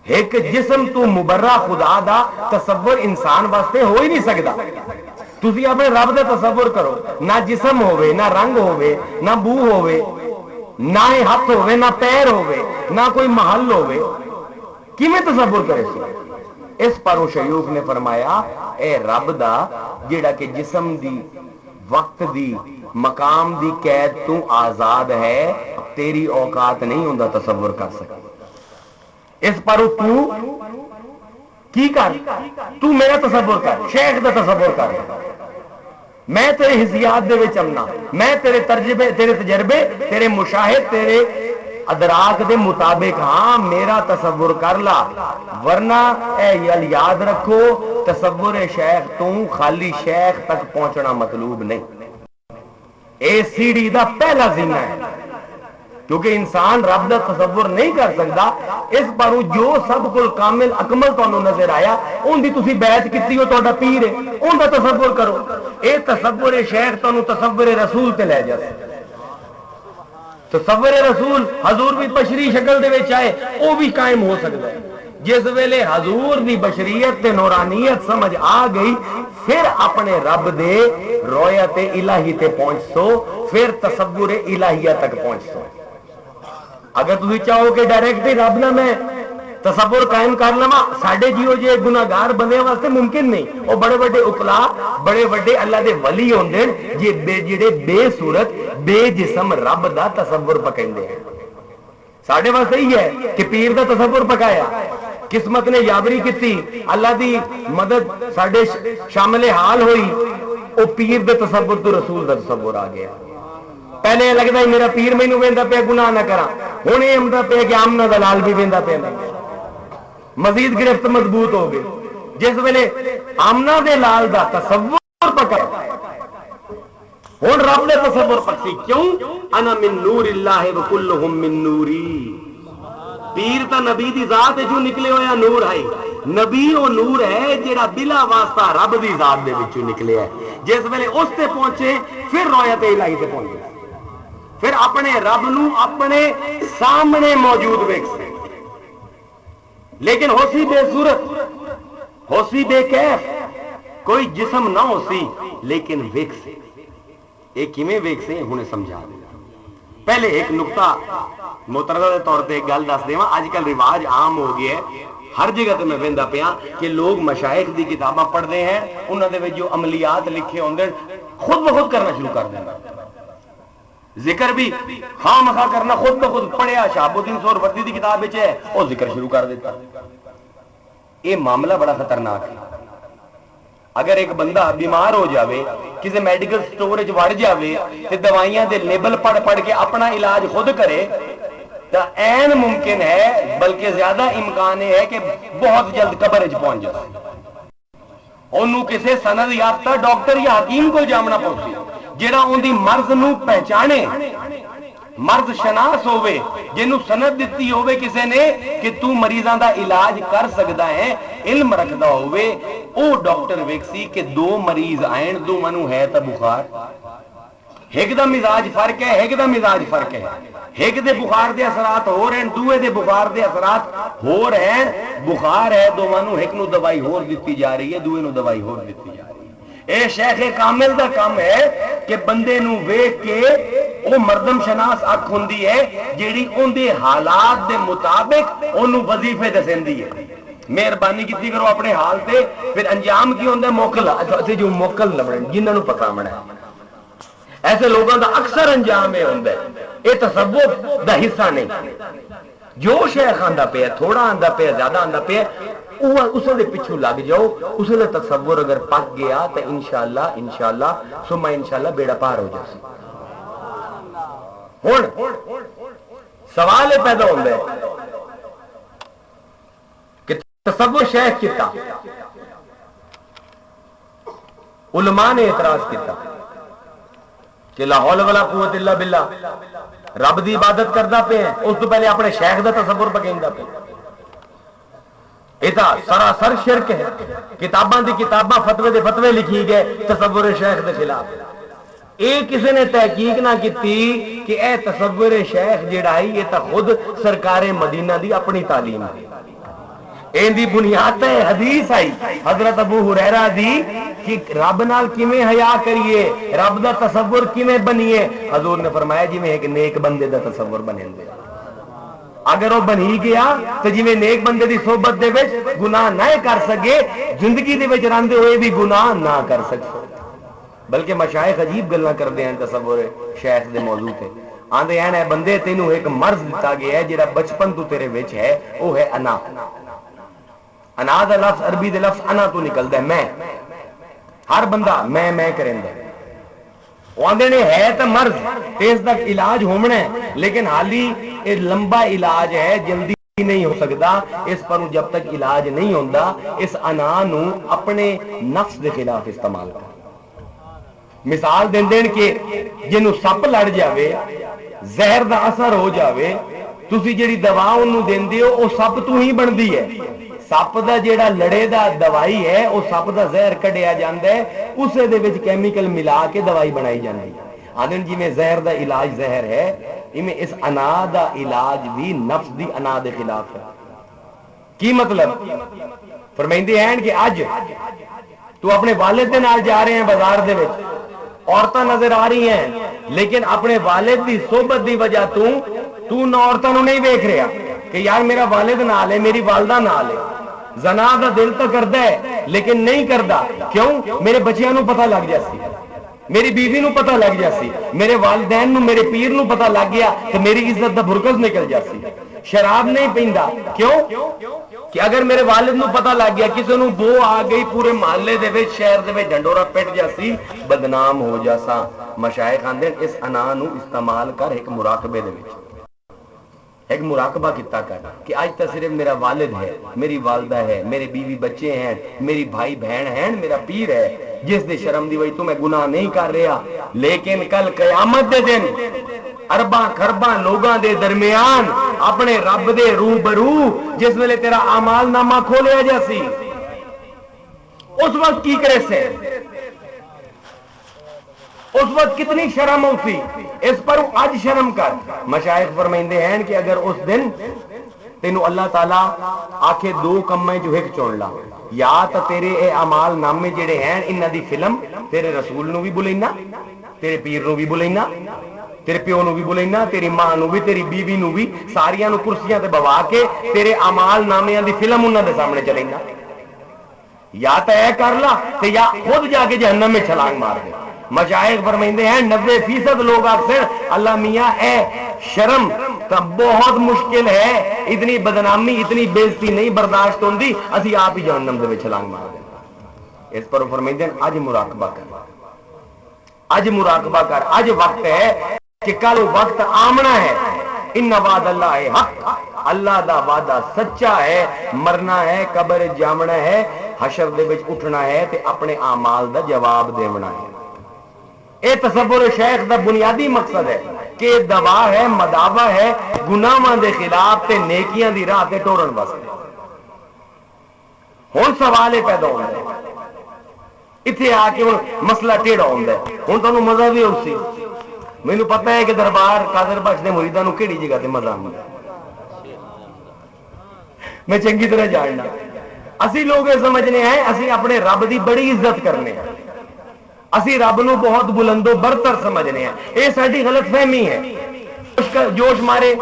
ایک جسم تو مبرہ خدا دا تصور انسان واسطے ہو ہی نہیں سکتا۔ تسی اپنے رب دا تصور کرو، نہ جسم ہوئے، نہ رنگ ہوئے، نہ بو ہوئے، نہ ہاتھ ہوئے، نہ پیر ہوئے، نہ کوئی محل ہوئے، کیویں تصور کرے سی؟ اس پر وہ شیوخ نے فرمایا اے رب دا جیڑا کہ جسم دی، وقت دی، مقام دی قید تو آزاد ہے، تیری اوقات نہیں ہوندا تصور کر سکتا۔ اس پر تو کی کر، تو میرا تصور کر، شیخ دا تصور کر، میں تیرے حسیات دے وچ امنا، میں تیرے تجربے، تیرے مشاہد، تیرے ادراک دے مطابق ہاں میرا تصور کر لا، ورنہ اے یاد رکھو تصور شیخ تو خالی شیخ تک پہنچنا مطلوب نہیں، اے سیڑھی دا پہلا زینہ ہے، کیونکہ انسان رب دا تصور نہیں کر سکتا۔ اس پر جو سب کو کامل اکمل تانوں نظر آیا ان دی تسی بیعت کیتی ہو، تہاڈا پیر ہے، ان دا تصور کرو۔ اے تصور شیخ تانوں تصور رسول تے لے جائے، تصور رسول حضور بھی بشری شکل دے وچ آئے، وہ بھی قائم ہو سکتا ہے۔ جس ویلے حضور دی بشریت تے نورانیت سمجھ آ گئی، پھر اپنے رب دے رویت الہی تے پہنچ سو، پھر تصور الہیہ تک پہنچ سو۔ اگر تسی چاہو کہ ڈائریکٹ ہی رب نہ میں تصور قائم کر لواں، ساڈے جیو جے گناہگار بندے واسطے ممکن نہیں۔ وہ بڑے بڑے اقلا، بڑے بڑے اللہ دے ولی ہوندے جڑے بے صورت، بے جسم رب دا تصور پکیندے ہیں۔ ساڈے واسطے ہی ہے کہ پیر دا تصور پکایا، قسمت نے یاوری کیتی، اللہ دی مدد ساڈے شامل حال ہوئی، وہ پیر دے تصور تو رسول دا تصور آ گیا۔ پہلے لگتا ہے میرا پیر مینوں ویندا پیا گناہ نہ کرا، ہن یہ آمدا پیا کہ آمنا دا لال بھی ویندا پیا، مزید گرفت مضبوط ہو گئی۔ جس ویلے آمنا دے لال دا تصور پکا، ہن رب دے تصور پکسی، کیوں؟ انا من نور اللہ وکلہم من نوری۔ پیر تا نبی دی ذات جو نکلے ہویا نور ہے، نبی وہ نور ہے جڑا بلا واسطہ رب دی ذات دے وچوں نکلے ہے۔ جس ویلے اس تے پہنچے پھر رویت الہی تے پہنچے، پھر اپنے رب نو اپنے سامنے موجود ویکھ سکے۔ لیکن ہو سی بے صورت، ہو سی بے کیف، کوئی جسم نہ ہو سی لیکن ویکھ سے۔ ایک کیویں ویکھ سے ہن سمجھا دے۔ پہلے ایک نقطہ مترجم کے طور پہ ایک گل دس دیواں، اج کل رواج عام ہو گیا ہے، ہر جگہ تے میں ویندا پیا کہ لوگ مشائخ دی کتاباں پڑھتے ہیں، انہاں دے وچ جو عملیات لکھے ہوندے خود بخود کرنا شروع کر دینا، ذکر بھی خواہ مخواہ کرنا خود بخود۔ پڑھیا شہاب الدین سہروردی دی کتاب وچ ہے، وہ ذکر شروع کر دیتا۔ یہ معاملہ بڑا خطرناک ہے. اگر ایک بندہ بیمار ہو جاوے کسی میڈیکل سٹور وڑ جاوے تے دوائیاں دے لیبل پڑھ پڑھ کے اپنا علاج خود کرے تو این ممکن ہے بلکہ زیادہ امکان ہے کہ بہت جلد قبر وچ پہنچ جائے. انہوں کسی سند یافتہ ڈاکٹر یا حکیم کو جامنا پوسی جہاں ان دی مرض نو پہچانے, مرض شناس ہوئے, جنہوں سند دیتی ہوئے کسی نے کہ تو مریضاں دا علاج کر سکتا ہے, علم رکھدا ہوئے, او ڈاکٹر ویکسی کہ دو مریض آئین دو منو ہے تا بخار, ایک دا مزاج فرق ہے, ایک دا مزاج فرق ہے, ایک دے بخار دے اثرات ہو رہے ہیں, دوے دے بخار دے اثرات ہو رہے ہیں, بخار ہے دو منو, ایک نو دوائی ہور دیتی جا رہی ہے, دوے نو دوائی ہور دیتی جا رہی ہے. اے شیخ کامل دا کام ہے کہ بندے نو ویکھ کے وہ مردم شناس اکھ ہوندی ہے جیڑی ان دے حالات دے مطابق انہوں وظیفے دسندی ہے. مہربانی کیتی کرو اپنے حال تے, پھر انجام کی ہوندہ ہے موکل, اچھا جو موکل لبڑن جنہاں نو پتہ مڑا ہے ایسے لوگوں دا اکثر انجام یہ ہوندہ ہے, یہ تصوف دا حصہ نہیں. جو شیخ آندہ پہ ہے, تھوڑا آندہ پہ ہے, زیادہ آندہ پہ ہے, اسے دے پچھو لگ جاؤ, اسے دے تصور اگر پک گیا تو انشاءاللہ سمہ انشاءاللہ بیڑا پار ہو جائے. ہون سوال پیدا ہوندہ ہے کہ تصور شیخ کیتا, علماء نے اعتراض کیتا کہ لا حول ولا قوت الا باللہ, رب دی عبادت کردا پہ ہیں, اس تو پہلے اپنے شیخ دا تصور پکیندا پہ. ایتا سراسر شرک ہے. کتاباں دی کتاباں, فتوے دے فتوے لکھی گئے تصور شیخ دے خلاف. اے کسی نے تحقیق نہ کیتی کہ اے تصور شیخ جڑا ہے یہ تا خود سرکار مدینہ دی اپنی تعلیم ہے. این دی بنیاد ہے حدیث آئی حضرت ابو ہریرہ دی کہ رب نال کیویں حیا کریے, رب دا تصور کیویں بنیے. حضور نے فرمایا جی میں ایک نیک بندے دا تصور بنیں دے, اگر وہ بنی گیا تو جی میں نیک بندے دی صحبت دے وچ گناہ نہ کر سکے, زندگی دے وچ رہندے ہوئے بھی گناہ نہ کر سکے. بلکہ مشائخ عجیب گلاں کردے ہیں تصور شیخ دے موضوع تے, آندے ہیں بندے تینوں ایک مرض دتا گیا ہے جڑا بچپن تو تیرے وچ ہے, وہ ہے انا. انا دا لفظ عربی دے لفظ انا تو نکلدا ہے, میں. ہر بندہ میں کریندا ہے. وہ آندے نے ہے تو مرض, تیز تک علاج ہونا ہے, لیکن حالی یہ لمبا علاج ہے, جلدی نہیں ہو سکتا. اس پر جب تک علاج نہیں ہوتا اس انا نو اپنے نفس دے خلاف استعمال کر. مثال دین دین کہ جنوں سپ لڑ جاوے, زہر دا اثر ہو جاوے, تسی جڑی دوا انہوں دیندے ہو وہ سپ تو ہی بندی ہے. سپ دا جیڑا لڑے دا دوائی ہے وہ سپ دا زہر کڈیا جاندا ہے, اسے دے وچ کیمیکل ملا کے دوائی بنائی جاندی ہے. آدن جی میں زہر دا علاج زہر ہے, ایویں اس انا دا علاج بھی نفس دی انا دے خلاف ہے. کی مطلب فرمائندے ہیں کہ اج تو اپنے والد دے نال جا رہے ہیں بازار دے وچ, عورتاں نظر آ رہی ہیں, لیکن اپنے والد دی صحبت دی وجہ تو نہ عورتاں نو نہیں دیکھ رہا کہ یار میرا والد نال ہے, میری والدہ نال ہے. زنا دا دل تو کردا ہے لیکن نہیں کردا, کیوں؟ میرے بچیاں نو پتہ لگ جاسی, میری بیوی نو پتہ لگ جاسی, میرے والدین نو, میرے پیر نو پتہ لگ گیا تو میری عزت دا برکت نکل جاسی. شراب نہیں پیندا, کیوں کہ اگر میرے والد نو پتہ لگ گیا, کسی نو بو آ گئی, پورے محلے دے وچ شہر دے وچ ڈنڈورا پٹ جاسی, بدنام ہو جاسا. مشائخ آندے اس انا نو استعمال کر ایک مراقبے دے وچ, ایک مراقبہ کیتا کر کہ آج تک صرف میرا والد ہے, میری والدہ ہے, میرے بیوی بچے ہیں, میری بھائی بہن ہیں, میرا پیر ہے, جس دے شرم دی وجہ تو میں گناہ نہیں کر رہا. لیکن کل قیامت دے دن ارباں خرباں لوگاں دے درمیان اپنے رب دے روبرو جس ویلے تیرا اعمال نامہ کھولیا جاسی, اس وقت کی کرے سے, اس وقت کتنی شرم ہوتی, اس پر آج شرم کر. مشائخ فرمائندے ہیں کہ اگر اس دن تینوں اللہ تعالیٰ آکھے دو کمیں جو ایک چون لا, یا تو تیرے اے اعمال نامے جڑے ہیں انہاں دی فلم تیرے رسول نو بھی بلینا, تیرے پیر نو بھی بلینا, تیرے پیو نو بھی بلینا, تیری ماں نو بھی, تیری بیوی نو بھی, ساریاں نو کرسیاں تے بوا کے تیرے اعمال نامے دی فلم انہاں دے سامنے چلینا. یا تو اے کر لا تے یا خود جا کے جہنم میں چھلانگ مار دے. مشائخ فرمائندے ہیں 90% لوگ اکثر اللہ میاں اے شرم تو بہت مشکل ہے، اتنی بدنامی اتنی بےزتی نہیں برداشت ہوندی، اسی آپ ہی جہنم دے وچ چھلانگ مار دیں۔ اس پر فرمائندے ہیں اج مراقبہ کر، اج مراقبہ کر، اج وقت ہے کہ کل وقت آمنا ہے۔ ان وعد اللہ حق، اللہ دا وعدہ سچا ہے، مرنا ہے، قبر جامنا ہے، حشر دے وچ اٹھنا ہے تے اپنے اعمال دا جواب دینا ہے۔ اے تصور شیخ دا بنیادی مقصد ہے کہ دوا ہے، مداوا ہے گناہاں دے خلاف تے نیکیاں دی راہ تے ٹورن واسطے۔ ہن سوال یہ پیدا ہوتا ہے اتنے آ کے مسئلہ ٹیڑھا ہوتا ہے، ہوں تمہیں مزہ بھی اسی مینوں پتا ہے کہ دربار قادر بخش دے مریداں نوں کیڑی جگہ تے مزہ آتا ہے، میں چنگی طرح جاننا۔ اسی لوگ یہ سمجھنے ہیں اسی اپنے رب دی بڑی عزت کرنے ہیں، اسی رب نو بہت بلند و برتر سمجھنے ہیں، یہ ساری غلط فہمی ہے۔ جوش مارے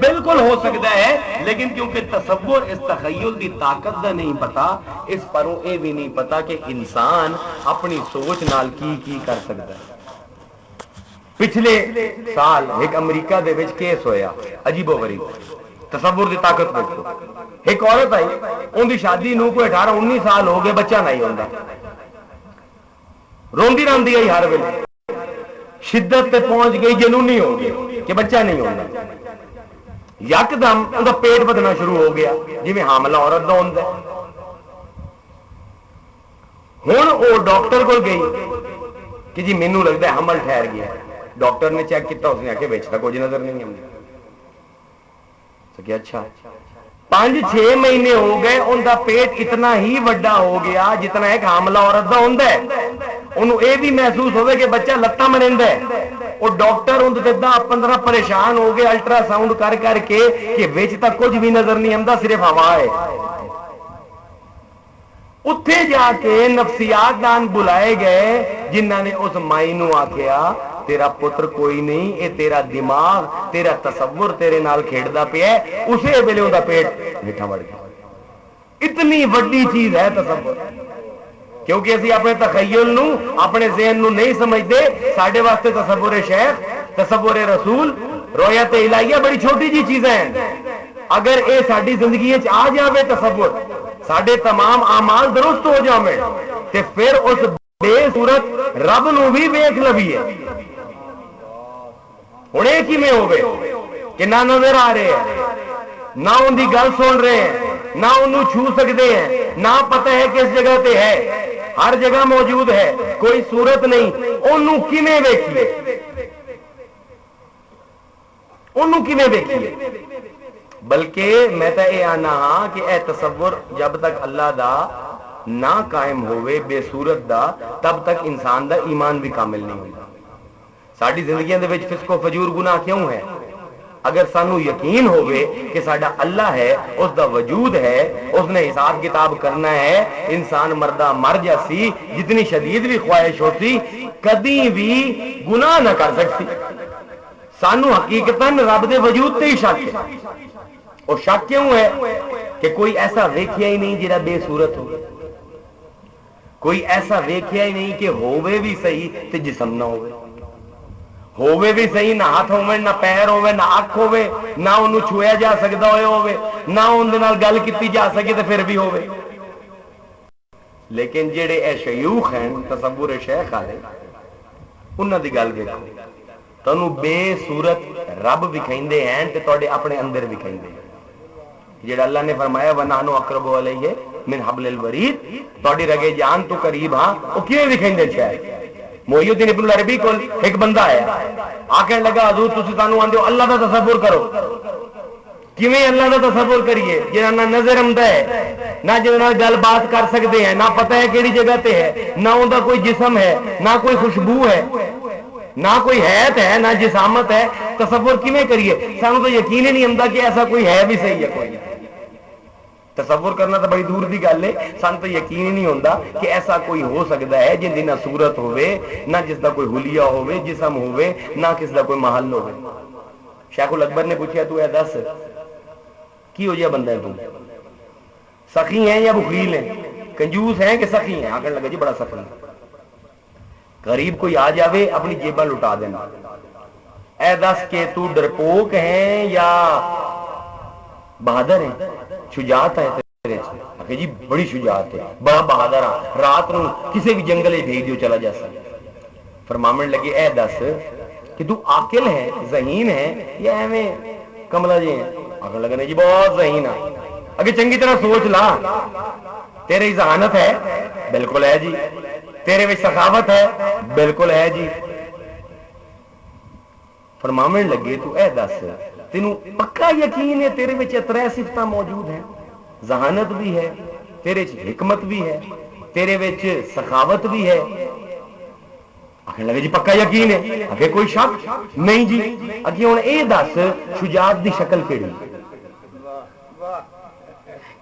بالکل ہو سکتا ہے، لیکن کیونکہ تصور اس تخیل دی طاقت دا نہیں پتا، اس پروں اے بھی نہیں پتا کہ انسان اپنی سوچ نال کی کر سکتا ہے۔ پچھلے سال ایک امریکہ دے وچ کیس ہویا عجیب و غریب، تصور دی طاقت دیکھو۔ ایک عورت آئی، ان دی شادی نو کوئی 18-19 سال ہو گئے، بچہ نہیں ہوندا، روندی راندی آئی ہر ویلے، شدت تے پہنچ گئی، جنونی ہو گئی کہ بچہ نہیں ہوتا۔ یکدم ان کا پیٹ بدنا شروع ہو گیا جی حاملہ عورت دا ہوندا ہے۔ ہن وہ ڈاکٹر کو گئی کہ جی مینوں لگتا ہے حمل ٹھہر گیا۔ ڈاکٹر نے چیک کیا، اس نے آخیا وچ تک کچھ نظر نہیں آتا۔ کہ اچھا 5-6 مہینے ہو گئے، ان کا پیٹ اتنا ہی وڈا ہو گیا جتنا ایک حاملہ عورت دا ہوندا ہے۔ انہوں یہ بھی محسوس ہوئے کہ بچہ لتاں مرندا ہے۔ وہ ڈاکٹر ان 10-15 پریشان ہو گئے الٹرا ساؤنڈ کر کے کہ وچ تک کچھ بھی نظر نہیں آتا، صرف ہوا ہے۔ اتھے جا کے نفسیات دان بلائے گئے جنہاں نے اس مائی نو آکھیا تیرا پتر کوئی نہیں، اے تیرا دماغ تیرا تصور تیرے نال کھیڑدا پیا ہے۔ اسے ویلے ان کا پیٹ میٹھا بڑھ گیا۔ اتنی وڈی چیز ہے تصور، کیونکہ اسی اپنے تخیل نو اپنے ذہن نو نہیں سمجھتے۔ ساڈے واسطے تصور شیخ، تصور رسول، رؤیت الہیہ بڑی چھوٹی جی چیزیں ہیں۔ اگر اے ساری زندگی آ جاوے تصور، ساڈے تمام اعمال درست ہو جاویں تے پھر اس بے صورت رب نو بھی ویکھ لویے۔ ہن اے کیویں ہوے کہ نہ نظر آ رہے ہیں، نہ ان دی گل سن رہے ہیں، نہ انہوں چھو سکتے ہیں، نہ پتہ ہے کس جگہ تے ہے، ہر جگہ موجود ہے، کوئی صورت نہیں، انہوں کیویں ویکھیے، انہوں کیویں ویکھیے۔ بلکہ میں تو یہ آنا ہاں کہ اے تصور جب تک اللہ دا نہ قائم ہوئے بے صورت دا، تب تک انسان دا ایمان بھی کامل نہیں ہوگا۔ ساری زندگیاں دے وچ فسق و فجور گناہ کیوں ہے؟ اگر سانو یقین ہوئے کہ ساڈا اللہ ہے، اس دا وجود ہے، اس نے حساب کتاب کرنا ہے، انسان مردہ مر جاسی، جتنی شدید بھی خواہش ہوتی کدی بھی گناہ نہ کر سکتی۔ سانو حقیقتاً رب دے وجود تے ہی شک ہے۔ اور شک کیوں ہے کہ کوئی ایسا ویکھیا ہی نہیں جڑا بے صورت ہو، کوئی ایسا ویکھیا ہی نہیں کہ ہووے بھی صحیح تے جسم نہ ہووے بھی صحیح، نہ ہاتھ ہووے، نہ پیر ہووے، نہ اکھ ہووے، نہ انہوں چھویا جا سکتا ہووے، نہ ان دے نال گل کیتی جا سکے تے پھر بھی ہووے۔ لیکن جڑے اے شیوخ ہیں تصور شیخ والے، انہاں دی گل دیکھو، تانوں بے صورت رب وکھائندے ہیں تے تواڈے اپنے اندر وکھائندے ہیں۔ جڑا اللہ نے فرمایا وَنَحْنُ أَقْرَبُ إِلَيْهِ مِنْ حَبْلِ الْوَرِيدِ، تواڈی رگے جان تو قریب ہاں، او کیویں وکھائندے شاید؟ محی الدین ابن العربی کول ایک بندہ آیا، آکھن لگا حضور تسی سانوں آندے ہو اللہ دا تصور کرو۔ کیویں اللہ دا تصور کریے جہاں نہ نظر آمدا ہے، نہ جہاں نال گل بات کر سکتے ہیں، نہ پتہ ہے کیڑی جگہ تے ہے، نہ ان دا کوئی جسم ہے، نہ کوئی خوشبو ہے، نہ کوئی حیت ہے، نہ جسامت ہے، تصور کیویں کریے؟ سانوں تو یقین ہی نہیں آمدا کہ ایسا کوئی ہے بھی صحیح ہے کوئی۔ تصور کرنا تو بڑی دور دی گل ہے، سان تو یقین ہی نہیں ہوتا کہ ایسا کوئی ہو سکتا ہے جن دی نہ صورت ہوئے، نہ جس دا کوئی حلیہ ہوئے، جسم ہوئے، نہ کس دا کوئی محل ہوئے۔ شیخ الاکبر نے پوچھا تو اے دس کی ہو جائے بندہ ہے تم، سخی ہیں یا بخیل ہیں، کنجوس ہیں کہ سخی ہیں؟ آخر لگا جی بڑا سخی ہے۔ غریب کوئی آ جاوے اپنی جیباں لٹا دینا. اے دس کہ تو ڈرپوک ہے یا بہادر ہے؟ شجاعت ہے تیرے چ؟ جی بڑی شجاعت ہے، بڑا بہادر ہاں، رات نو کسی بھی جنگل بھیج دیو چلا جا سکتا. فرماون لگے اے دس کہ تو عاقل ہے، ذہین ہے یا ایویں کملا جی ہے؟ آخر لگنے جی بہت ذہین ہے. اگے چنگی طرح سوچ لا، تیرے ذہانت ہے؟ بالکل ہے جی. تیرے وچ سخاوت ہے؟ بالکل ہے جی. فرماون لگے تو اے دس تینوں پکا یقین ہے تیرے وچ ترے صفتاں موجود ہیں؟ ذہانت بھی ہے، تیرے وچ حکمت بھی ہے، تیرے وچ سخاوت بھی ہے. آخر لگے جی پکا یقین ہے. آگے کوئی شک نہیں جی. اگے ہن اے دس شجاعت دی شکل کیڑی،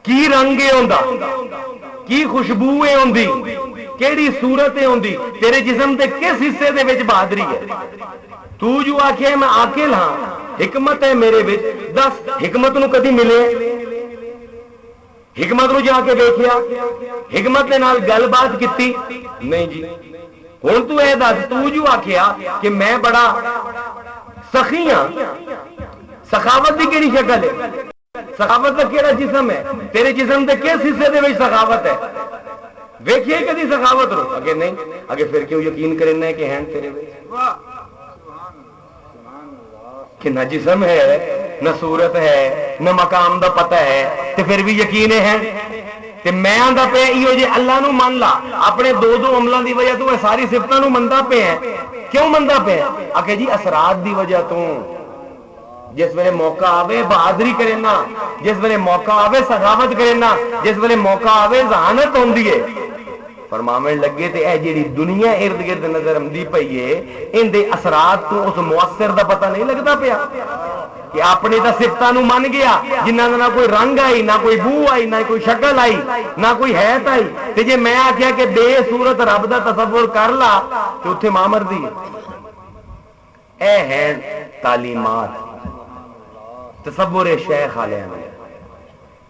کی رنگ ہے اوندا، کی خوشبو ہے اوندی، کیڑی صورت ہے اوندی، تیرے جسم دے کس حصے دے وچ بہادری ہے؟ تو جو آکھے میں عاقل ہاں، حکمت ہے میرے وچ، دس حکمت نو کدی ملے؟ حکمت نو جا کے دیکھیا، حکمت دے نال گل بات کیتی؟ نہیں جی. ہن تو اے دس تو جو آکھیا کہ میں بڑا سخی ہاں، سخاوت دی کیڑی شکل ہے؟ سخاوت دا کیڑا جسم ہے؟ تیرے جسم دے کس حصے دے وچ سخاوت ہے؟ ویکھیے کدی سخاوت رو؟ اگے نہیں. اگے پھر کیوں یقین کرنا ہے کہ ہیں تیرے وچ؟ کہ نہ جسم ہے، نہ صورت ہے، نہ مقام دا پتہ ہے، تے پھر بھی یقین ہے. تے میں آندا پیا ایو جے اللہ نو من لا، اپنے دو عملاں دی وجہ تو ساری صفتاں نو مندا پیا ہے. کیوں مندا پیا؟ آکھے جی اثرات دی وجہ تو. جس ویلے موقع آوے بہادری کرنا، جس ویلے موقع آوے سخاوت کرنا، جس ویلے موقع آوے ذہانت ہوندی ہے. فرماون لگے تے اے جیڑی دنیا ارد گرد نظر آندی پئی ہے، ان دے اثرات تو اس مؤثر دا پتہ نہیں لگدا پیا کہ اپنی تا صفتاں نو من گیا جنہاں دا نہ کوئی رنگ آئی، نہ کوئی بو آئی، نہ کوئی شکل آئی، نہ کوئی حیت آئی. تے جے میں آکھیا کہ بے صورت رب دا تصور کر لا تے اوتھے ماں مردی ہے. اے ہیں تعلیمات تصور شیخ علیہ نے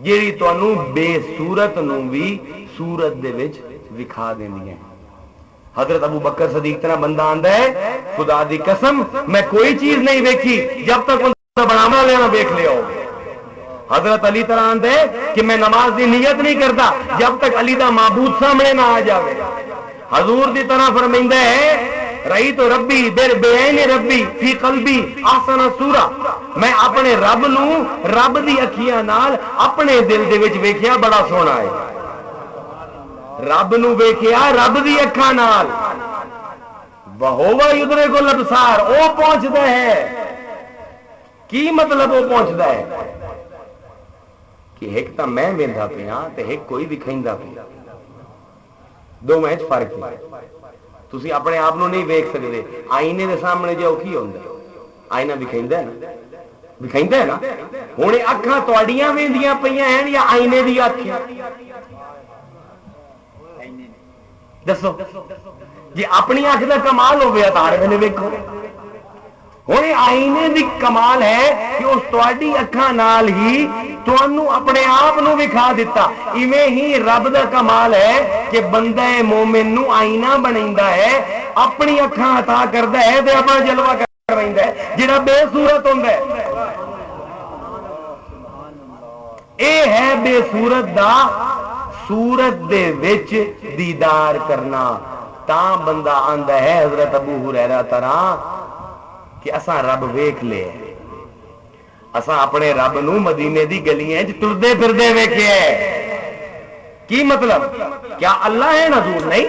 جیڑی تانوں بے صورت نو بھی صورت دے وچ وکھا دیندی ہیں. حضرت ابو بکر صدیق طرح بندہ آندا ہے خدا دی قسم میں کوئی چیز نہیں ویکھی جب تک بندہ بناوا لینا ویکھ لیا ہو. حضرت علی طرح آندا ہے کہ میں نماز دی نیت نہیں کرتا جب تک علی دا معبود سامنے نہ آ جاوے. حضور دی طرح فرمیندا ہے رہی تو ربی بعین ربی فی قلبی احسن سورہ، میں اپنے رب نو رب دی اکھیاں نال اپنے دل دے وچ ویکھیا بڑا سونا ہے. رب نو ویکھیا رب دی اکھاں نال، وہوا یدرک الابصار، او پہنچدا ہے. کی مطلب وہ پہنچدا ہے؟ کہ ایک تا میں ویندا پیا تے ایک کوئی وکھیندا پیا، دو وچ فرق ہے. تسی اپنے آپ نو نہیں ویکھ سکدے، آئینے دے سامنے جاؤ کی ہوندا ہے؟ آئینہ وکھیندا ہے نا، وکھیندا ہے نا. ہن اکھاں تواڈیاں ویندیاں پیاں ہیں یا آئینے دی اکھاں؟ دسو جی اپنی اکھ دا کمال ہوے تا ہر ویلے ویکھو. ہن آئینے دی کمال ہے کہ اس تواڈی اکھاں نال ہی تانوں اپنے آپ نو وکھا دیتا. ایویں ہی رب دا کمال ہے کہ بندہ مومن نو آئینہ بنیندا ہے، اپنی اکھاں عطا کردا ہے تے اپنا جلوہ کرویندا ہے جڑا بے صورت ہوندا ہے. اے ہے بے صورت دا صورت دے وچ دیدار کرنا. تاں بندہ آندا ہے حضرت ابو ہریرہ طرح کہ اساں رب ویکھ لے، اساں اپنے رب نو مدینے دی گلیاں وچ ٹردے پھردے ویکھیا ہے. کی مطلب؟ کیا اللہ ہے حضور؟ نہیں،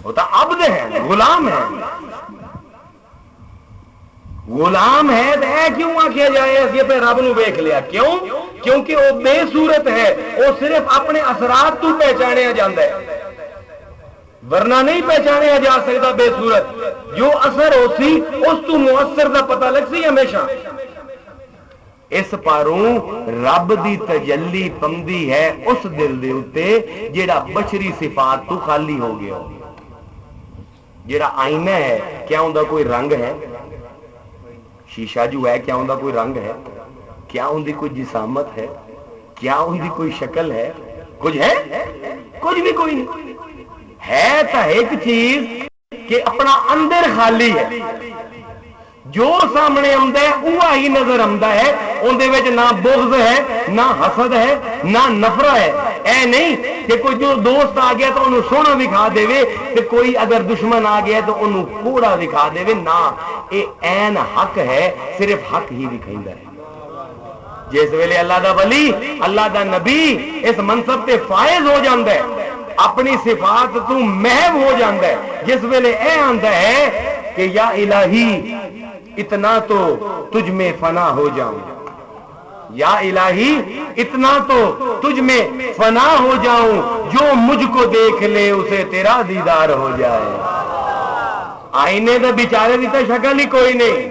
وہ تو عبد ہے، غلام ہے. غلام ہے تو اے کیوں آکھیا جائے اسی تے رب نو ویکھ لیا؟ کیوں؟ کیونکہ وہ بے صورت ہے، وہ صرف اپنے اثرات تو پہچانیا جاندا ہے، ورنہ نہیں پہچانیا جا سکتا بے صورت. جو اثر ہو سی اس تو مؤثر دا پتہ لگ سی ہمیشہ. اس پاروں رب دی تجلی پندی ہے اس دل دے اوتے جیڑا بشری صفات تو خالی ہو گیا ہو. جیڑا آئینہ ہے کیا اوندا کوئی رنگ ہے؟ شیشہ جو ہے کیا اوندا کوئی رنگ ہے؟ کیا اندی کوئی جسامت ہے؟ کیا اندی کوئی شکل ہے؟ کچھ ہے؟ کچھ بھی کوئی نہیں ہے. تا ایک چیز کہ اپنا اندر خالی ہے، جو سامنے آمدا ہے وہی نظر آمدا ہے، اندے وچ نہ بغض ہے، نہ حسد ہے، نہ نفرت ہے۔ اے نہیں کہ کوئی جو دوست آ گیا تو انہوں سونا دکھا دے، کہ کوئی اگر دشمن آ گیا تو انہوں کوڑا دکھا دے، نہ، اے عین حق ہے، صرف حق ہی دکھائندا ہے۔ جس ویلے اللہ دا ولی، اللہ دا نبی اس منصب تے فائز ہو جاندا ہے، اپنی صفات تو محو ہو جاندا ہے، جس ویلے اے آندا ہے کہ یا الہی اتنا تو تجھ میں فنا ہو جاؤں، یا الہی اتنا تو تجھ میں فنا ہو جاؤں، جو مجھ کو دیکھ لے اسے تیرا دیدار ہو جائے۔ آئینے دے بیچارے دی تو شکل ہی کوئی نہیں،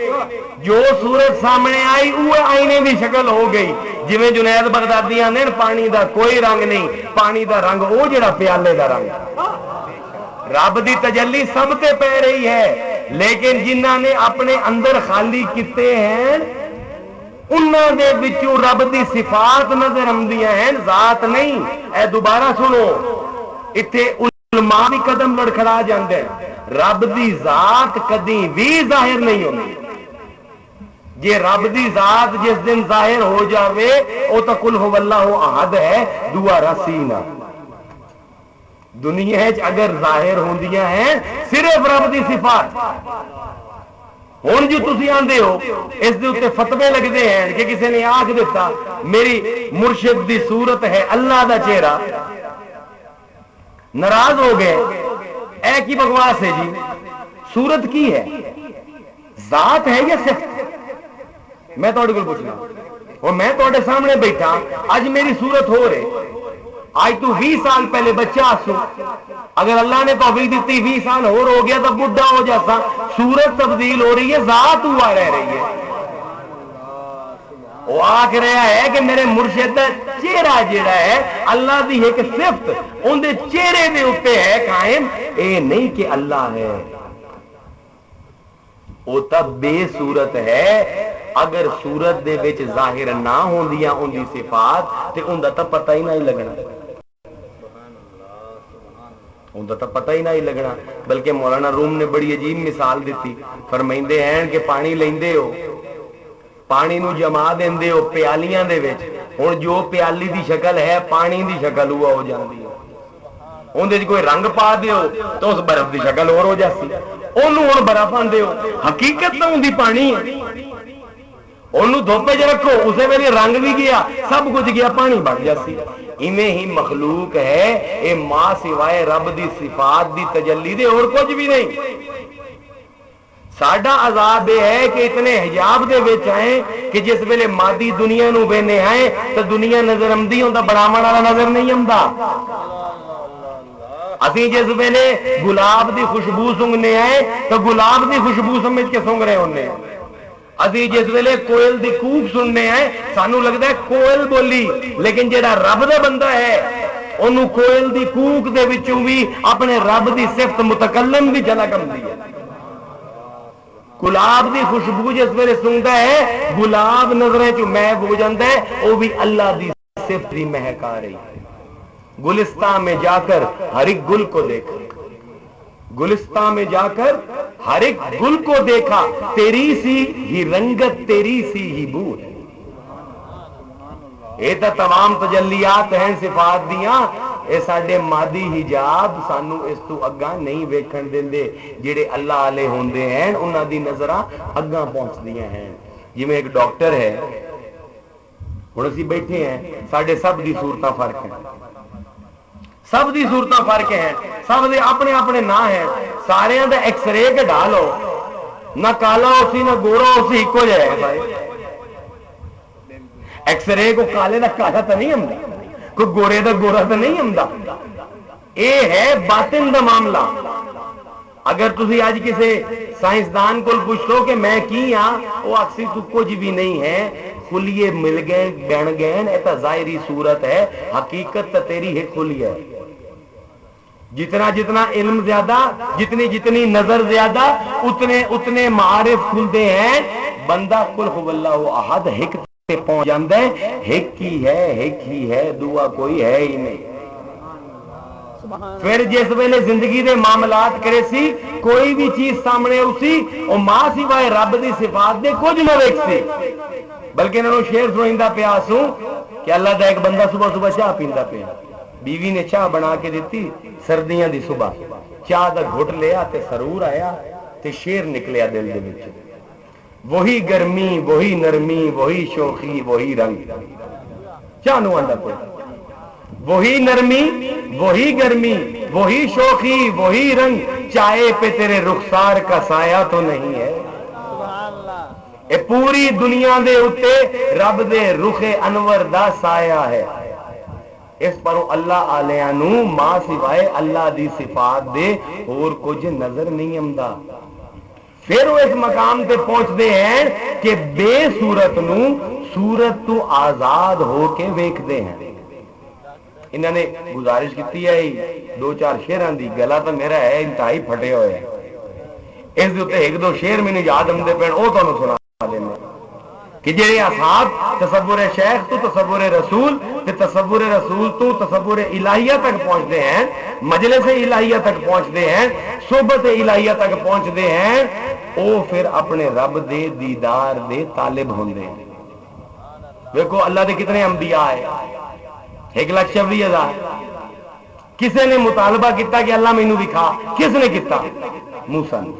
جو صورت سامنے آئی وہ آئینے دی شکل ہو گئی، جویں جنید بغدادی آندے پانی دا کوئی رنگ نہیں، پانی دا رنگ وہ جڑا پیالے دا رنگ۔ رب دی تجلی سب تے پہ رہی ہے، لیکن جنہاں نے اپنے اندر خالی کیتے ہیں انہاں دے وچوں رب دی صفات نظر آندیاں ہیں، ذات نہیں۔ اے دوبارہ سنو، اتنے علماء بھی قدم لڑکھڑا جاندے ہیں، رب دی ذات کدی بھی ظاہر نہیں ہوتی۔ جے رب دی ذات جس دن ظاہر ہو جاوے او تا قل هو اللہ احد ہے، دوبارہ سینہ۔ دنیا اگر ظاہر ہوندیاں ہیں صرف رب دی صفات، ہن جو تسی آندے ہو اس دے اوتے فتوے لگدے ہیں کہ کسی نے آکھ دیتا میری مرشد دی صورت ہے اللہ دا چہرہ، ناراض ہو گئے، اے کی بکواس ہے جی؟ صورت کی ہے؟ ذات ہے یا صفت؟ میں تھوڑے کو پوچھنا، اور میں تھوڑے سامنے بیٹھا، آج میری صورت ہو رہے، آج تو 20 سال پہلے بچہ آسو، اگر اللہ نے توفیق دیتی 20 سال ہو گیا تو بڈھا ہو جاتا، صورت تبدیل ہو رہی ہے، ذات ہوا رہ رہی ہے۔ وہ آکھ رہا ہے کہ میرے مرشد چہرہ جڑا ہے اللہ دی ایک صفت ان دے چہرے دے اوتے ہے قائم، اے نہیں کہ اللہ ہے، وہ تب بے صورت ہے۔ اگر صورت دے وچ ظاہر نہ ہوندیاں ان دی صفات تے ان دا تا پتہ ہی نہیں لگنا، ان دا تا پتہ ہی نہیں لگنا۔ بلکہ مولانا روم نے بڑی عجیب مثال دیتی، فرمائندے ہیں کہ پانی لیندے ہو، پانی نو جما دیندے ہو پیالیاں دے وچ، ہن جو پیالی دی شکل ہے پانی دی شکل ہوا ہو جاندی ہے، اندر کوئی رنگ پا دیو تو اس برف دی شکل اور ہو جاتی، انہوں ہن برف آندے ہو، حقیقت تو اندی پانی ہے، انہوں دھوپے چ رکھو اسے ویلے رنگ بھی گیا سب کچھ گیا پانی بن جاتی۔ ایویں ہی مخلوق ہے، اے ماں سوائے رب دی صفات دی تجلی دے اور کچھ بھی نہیں۔ ساڈا عذاب یہ ہے کہ اتنے حجاب دے وچ آئے کہ جس ویلے مادی دنیا نو وینے آئے تو دنیا نظر آمدی ہوندا، بناون والا نظر نہیں آمدا۔ اسی جس ویلے گلاب دی خوشبو سونگنے آئے تو گلاب دی خوشبو سمجھ کے سونگ رہے ہونے، ابھی جس ویلے کوئل دی کوک سننے ہیں سانو لگتا ہے کوئل بولی، لیکن جیڑا رب دا بندہ ہے انہوں کوئل دی کوک دے وچوں بھی اپنے رب دی صفت متکلم بھی جھلک آندی ہے۔ گلاب دی خوشبو جس ویلے سنتا ہے گلاب نظریں چوں محب ہو جاتا ہے، وہ بھی اللہ دی صفت دی مہک آ رہی ہے۔ گلستان میں جا کر ہر ایک گل کو دیکھا، گلستان میں جا کر ہر ایک گل کو دیکھا، تیری سی ہی رنگت تیری سی ہی بو ہے۔ یہ تو تمام تجلیات ہیں صفات دیاں، اے ساڈے مادی حجاب سانو اس تو اگاں نہیں ویکھن دیندے، جڑے اللہ علیہ ہوندے ہیں انہاں دی نظراں اگاں پہنچدیاں ہیں۔ جویں ایک ڈاکٹر ہے، ہن اسی بیٹھے ہیں، ساڈے سب دی صورتاں فرق ہیں، سب دی صورتاں فرق ہیں، سب دے اپنے اپنے نا ہیں، سارے دا ایکس رے کے ڈالو، نہ کالا ہو سی نہ گورا ہو سی ایکو جائے بھائی۔ ایکس رے کو کالے دا کالا تو نہیں ہمدا، کوئی گورے دا گورا تو نہیں ہمدا، اے ہے باطن دا معاملہ۔ اگر تسی آج کسی سائنسدان کو پوچھو کہ میں کی ہاں، وہ اکثر تو کچھ بھی نہیں ہے، خلیے مل گئے بن گئے، ایتا ظاہری صورت ہے، حقیقت تا تیری ہے خلیہ۔ جتنا جتنا علم زیادہ، جتنی جتنی نظر زیادہ، اتنے اتنے معارف کھلتے ہیں۔ بندہ قل هو اللہ احد ہک تے پہنچ جاندے، ہک ہی ہے دعا کوئی ہے ہی نہیں۔ پھر جس ویلے زندگی دے معاملات کرے سی کوئی بھی چیز سامنے اسی او ماں سوائے رب دی صفات دے کچھ نہ ویکھ سی، بلکہ انہوں شعر سنائندا پیا سوں کہ اللہ دا ایک بندہ صبح صبح چاہ پیندا پیا، بیوی نے چاہ بنا کے دیتی سردیاں دی صبح، چاہ دا گھٹ لیا تے سرور آیا تے شیر نکلیا دل دے وچ، وہی گرمی وہی نرمی وہی شوخی وہی رنگ، چاہ نو آندا کوئی وہی نرمی وہی گرمی وہی شوخی وہی رنگ، چائے پہ تیرے رخسار کا سایہ تو نہیں ہے، اے پوری دنیا دے اتے رب دے رخ انور دا سایہ ہے، اس پر اللہ آلیاں نو ماں سوائے اللہ دی صفات دے اور کچھ نظر نہیں آمدا، پھر وہ اس مقام تے پہنچتے ہیں کہ بے صورت نو صورت تو آزاد ہو کے ویکھدے ہیں۔ انہوں نے گزارش کی ہے دو چار شعراں دی، گلا تو میرا ہے انتہائی پھٹے ہوئے، اس دے اوتے ایک دو شعر مینوں یاد آندے پین او تانوں سنا دینا کہ جڑے اصحاب تصور شیخ تو تصور رسول تے تصور رسول تو تصور الہیہ تک پہنچتے ہیں، مجلس الہیہ تک پہنچتے ہیں، صحبت الہیہ تک پہنچتے ہیں، او پھر اپنے رب دے دیدار دے طالب ہوندے ہیں۔ دیکھو اللہ دے کتنے انبیاء آئے، 1,26,000، کسے نے مطالبہ کیتا کہ اللہ مینوں دکھا، کس نے کیتا؟ موسیٰ نے،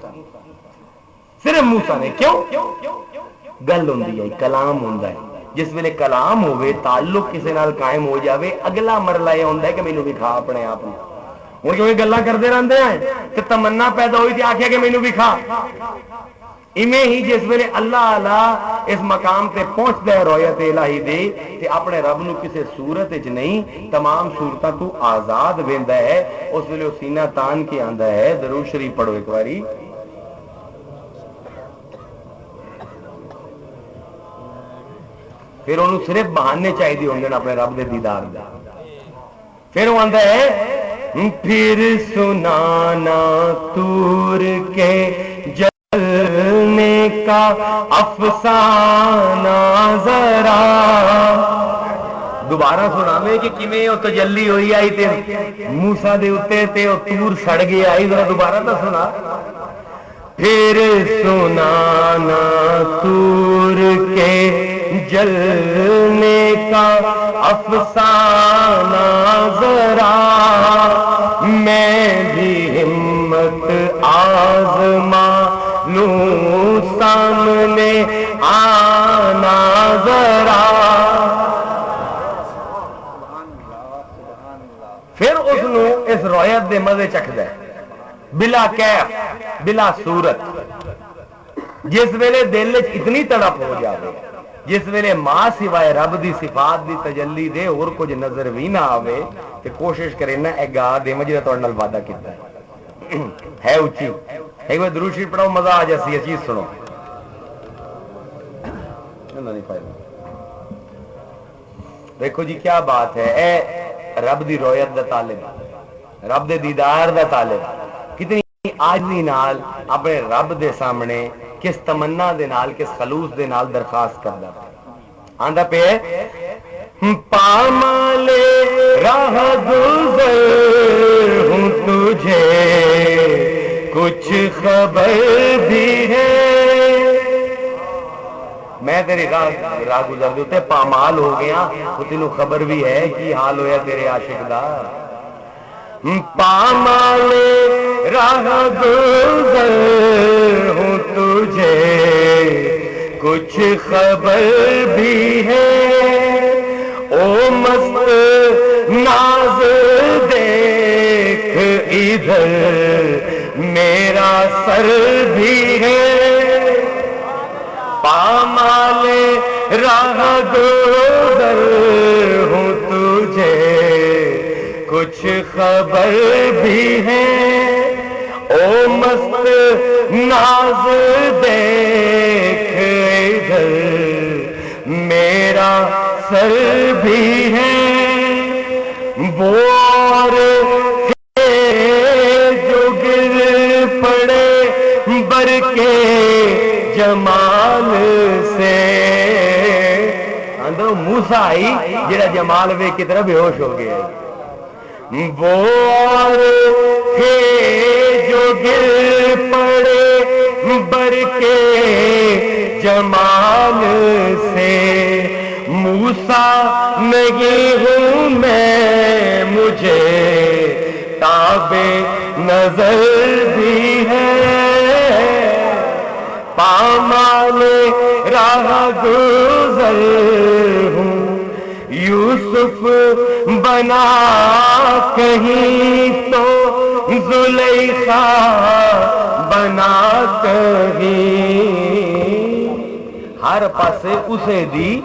صرف موسیٰ نے، کیوں؟ گل ہوندی ہے، کلام ہوندا ہے، جس ویلے کلام ہوئے تعلق کسے نال قائم ہو جاوے، اگلا مرحلہ یہ ہوندا ہے کہ مینوں دکھا اپنے آپ نے، ہن کیوں گلاں کردے رہندے ہیں تے تمنا پیدا ہوئی تے آکھیا کہ مینوں دکھا، ایویں ہی جس ویلے اللہ اعلی اس مقام تے پہنچدا ہے رویت الہی دی تے اپنے رب نو کسے صورت وچ نہیں تمام صورتاں تو آزاد ویندا ہے، اس ویلے او سینہ تان کے آندا ہے، درود شریف پڑھو ایک واری، پھر انہوں صرف بہانے چاہیے ہوں گے اپنے رب دے دیدار دا، پھر وہ آندا ہے پھر سنانا تور کے جلنے کا افسانہ ذرا، دوبارہ سناوے کہ کیویں او تجلی ہوئی آئی تے موسیٰ دے اوتے تے او تور سڑ گیا آئی، ذرا دوبارہ تو سنا، پھر سنانا تور کے جلنے کا افسانہ ذرا، میں بھی ہمت آزما لوں سامنے آنا ذرا، پھر اس نو اس رویت دے مزے چکھدا ہے بلا کیف بلا صورت، جس ویلے دل وچ اتنی تڑپ ہو جاوے، جس ویلے ماں سوائے رب دی صفات دی تجلی دے اور کچھ نظر بھی نہ آوے تے کوشش کرے نا اے گا دے مجھے تہاڈے نال وعدہ کیتا ہے اونچی، ایک بار درود شریف پڑھو مزہ آ جاسی، یہ چیز سنو، نہیں فائدہ، دیکھو جی کیا بات ہے، اے رب دی رویت دا طالب، رب دے دیدار دا طالب، کتنی عاجزی نال اپنے رب دے سامنے کس تمنا دے نال کس خلوص دے نال درخواست کردا آندا پہ پامالے راہ گزر ہوں تجھے کچھ خبر بھی ہے، میں تیری راہ گزر دے تے پامال ہو گیا، تو تینوں خبر بھی ہے کی حال ہویا تیرے عاشق دا، پامالے راہ گزر ہوں تجھے کچھ خبر بھی ہے، او مست ناز دیکھ ادھر میرا سر بھی ہے، پامالے راہ گزر ہوں تجھے کچھ خبر بھی ہے، او مست ناز دیکھ ادھر میرا سر بھی ہے، وہ جو گر پڑے بر کے جمال سے، اندر موسیٰ آئی جڑا جمال وے کی طرح بے ہوش ہو گیا، وہ اور تھے جو گر پڑے بر کے جمال سے، موسیٰ نہیں ہوں میں مجھے تابِ نظر بھی ہے، پامال راہ گزر ہوں، یوسف بنا کہیں تو زلیخا بنا کہیں، ہر پاسے اسے دی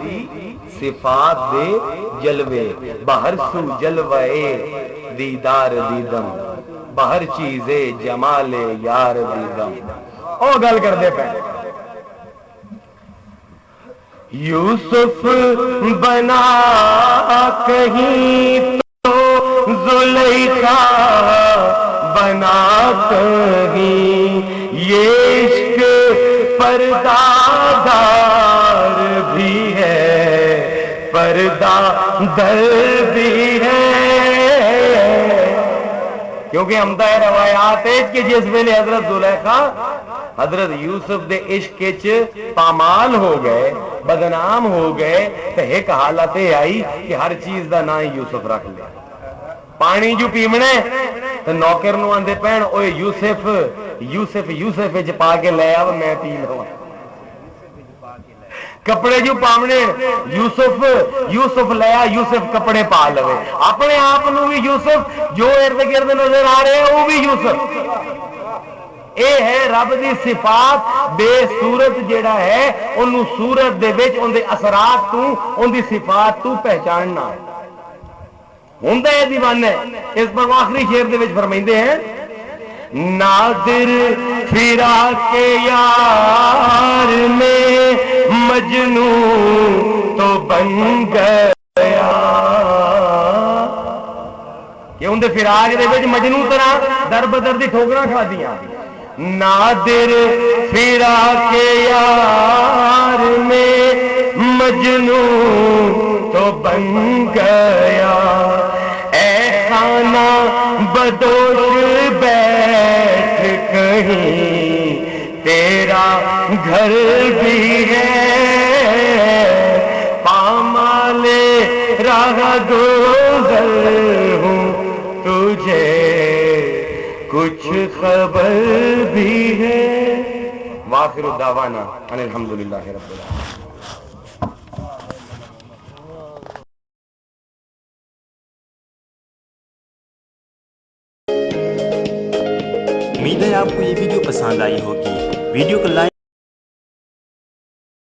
صفات دے جلوے، باہر سو جلوے دیدار دیدم، باہر چیزے جمال یار دیدم۔ او گل کر دے پہ یوسف بنا کہیں تو زلیخا بنا کہیں، یہ عشق پردہ دار بھی ہے پردہ در بھی ہے، کیونکہ ہمدہ روایات ہے کہ جس ویلے حضرت زلیخا حضرت یوسف دے عشق وچ پامال ہو گئے، بدنام ہو گئے، تو ایک حالت آئی کہ ہر چیز دا نام یوسف رکھ لیا۔ پانی جو پیمنا ہے تو نوکر نو آندے پہن اوے یوسف یوسف یوسف وچ پا کے لے آو میں پی لواں، کپڑے جو پامنے یوسف یوسف لیا یوسف کپڑے پا لوے، اپنے آپ نو بھی یوسف، جو ارد گرد نظر آ رہے ہیں وہ بھی یوسف۔ اے ہے رب دی صفات، بے صورت جیڑا ہے انہوں صورت دے وچ ان دے اثرات تو ان دی صفات تو پہچاننا ہوندہ ہے دیوانہ ہے۔ اس پر آخری شعر دے وچ فرمائندے ہیں، نادر فراق یار میں مجنون تو بن گیا، کہ ان دے فراق دے وچ مجنون طرح در بدر دی ٹھوکراں کھا دیاں، نادر فراق یار میں مجنون تو بن گیا، اے خانہ بدوش بیٹھ کہیں تیرا گھر بھی ہے، پامال راہ گزر ہوں تجھے کچھ خبر بھی ہے۔ وآخر دعوانا ان الحمدللہ رب العالمین۔ امید ہے آپ کو یہ ویڈیو پسند آئی ہوگی، ویڈیو کو لائک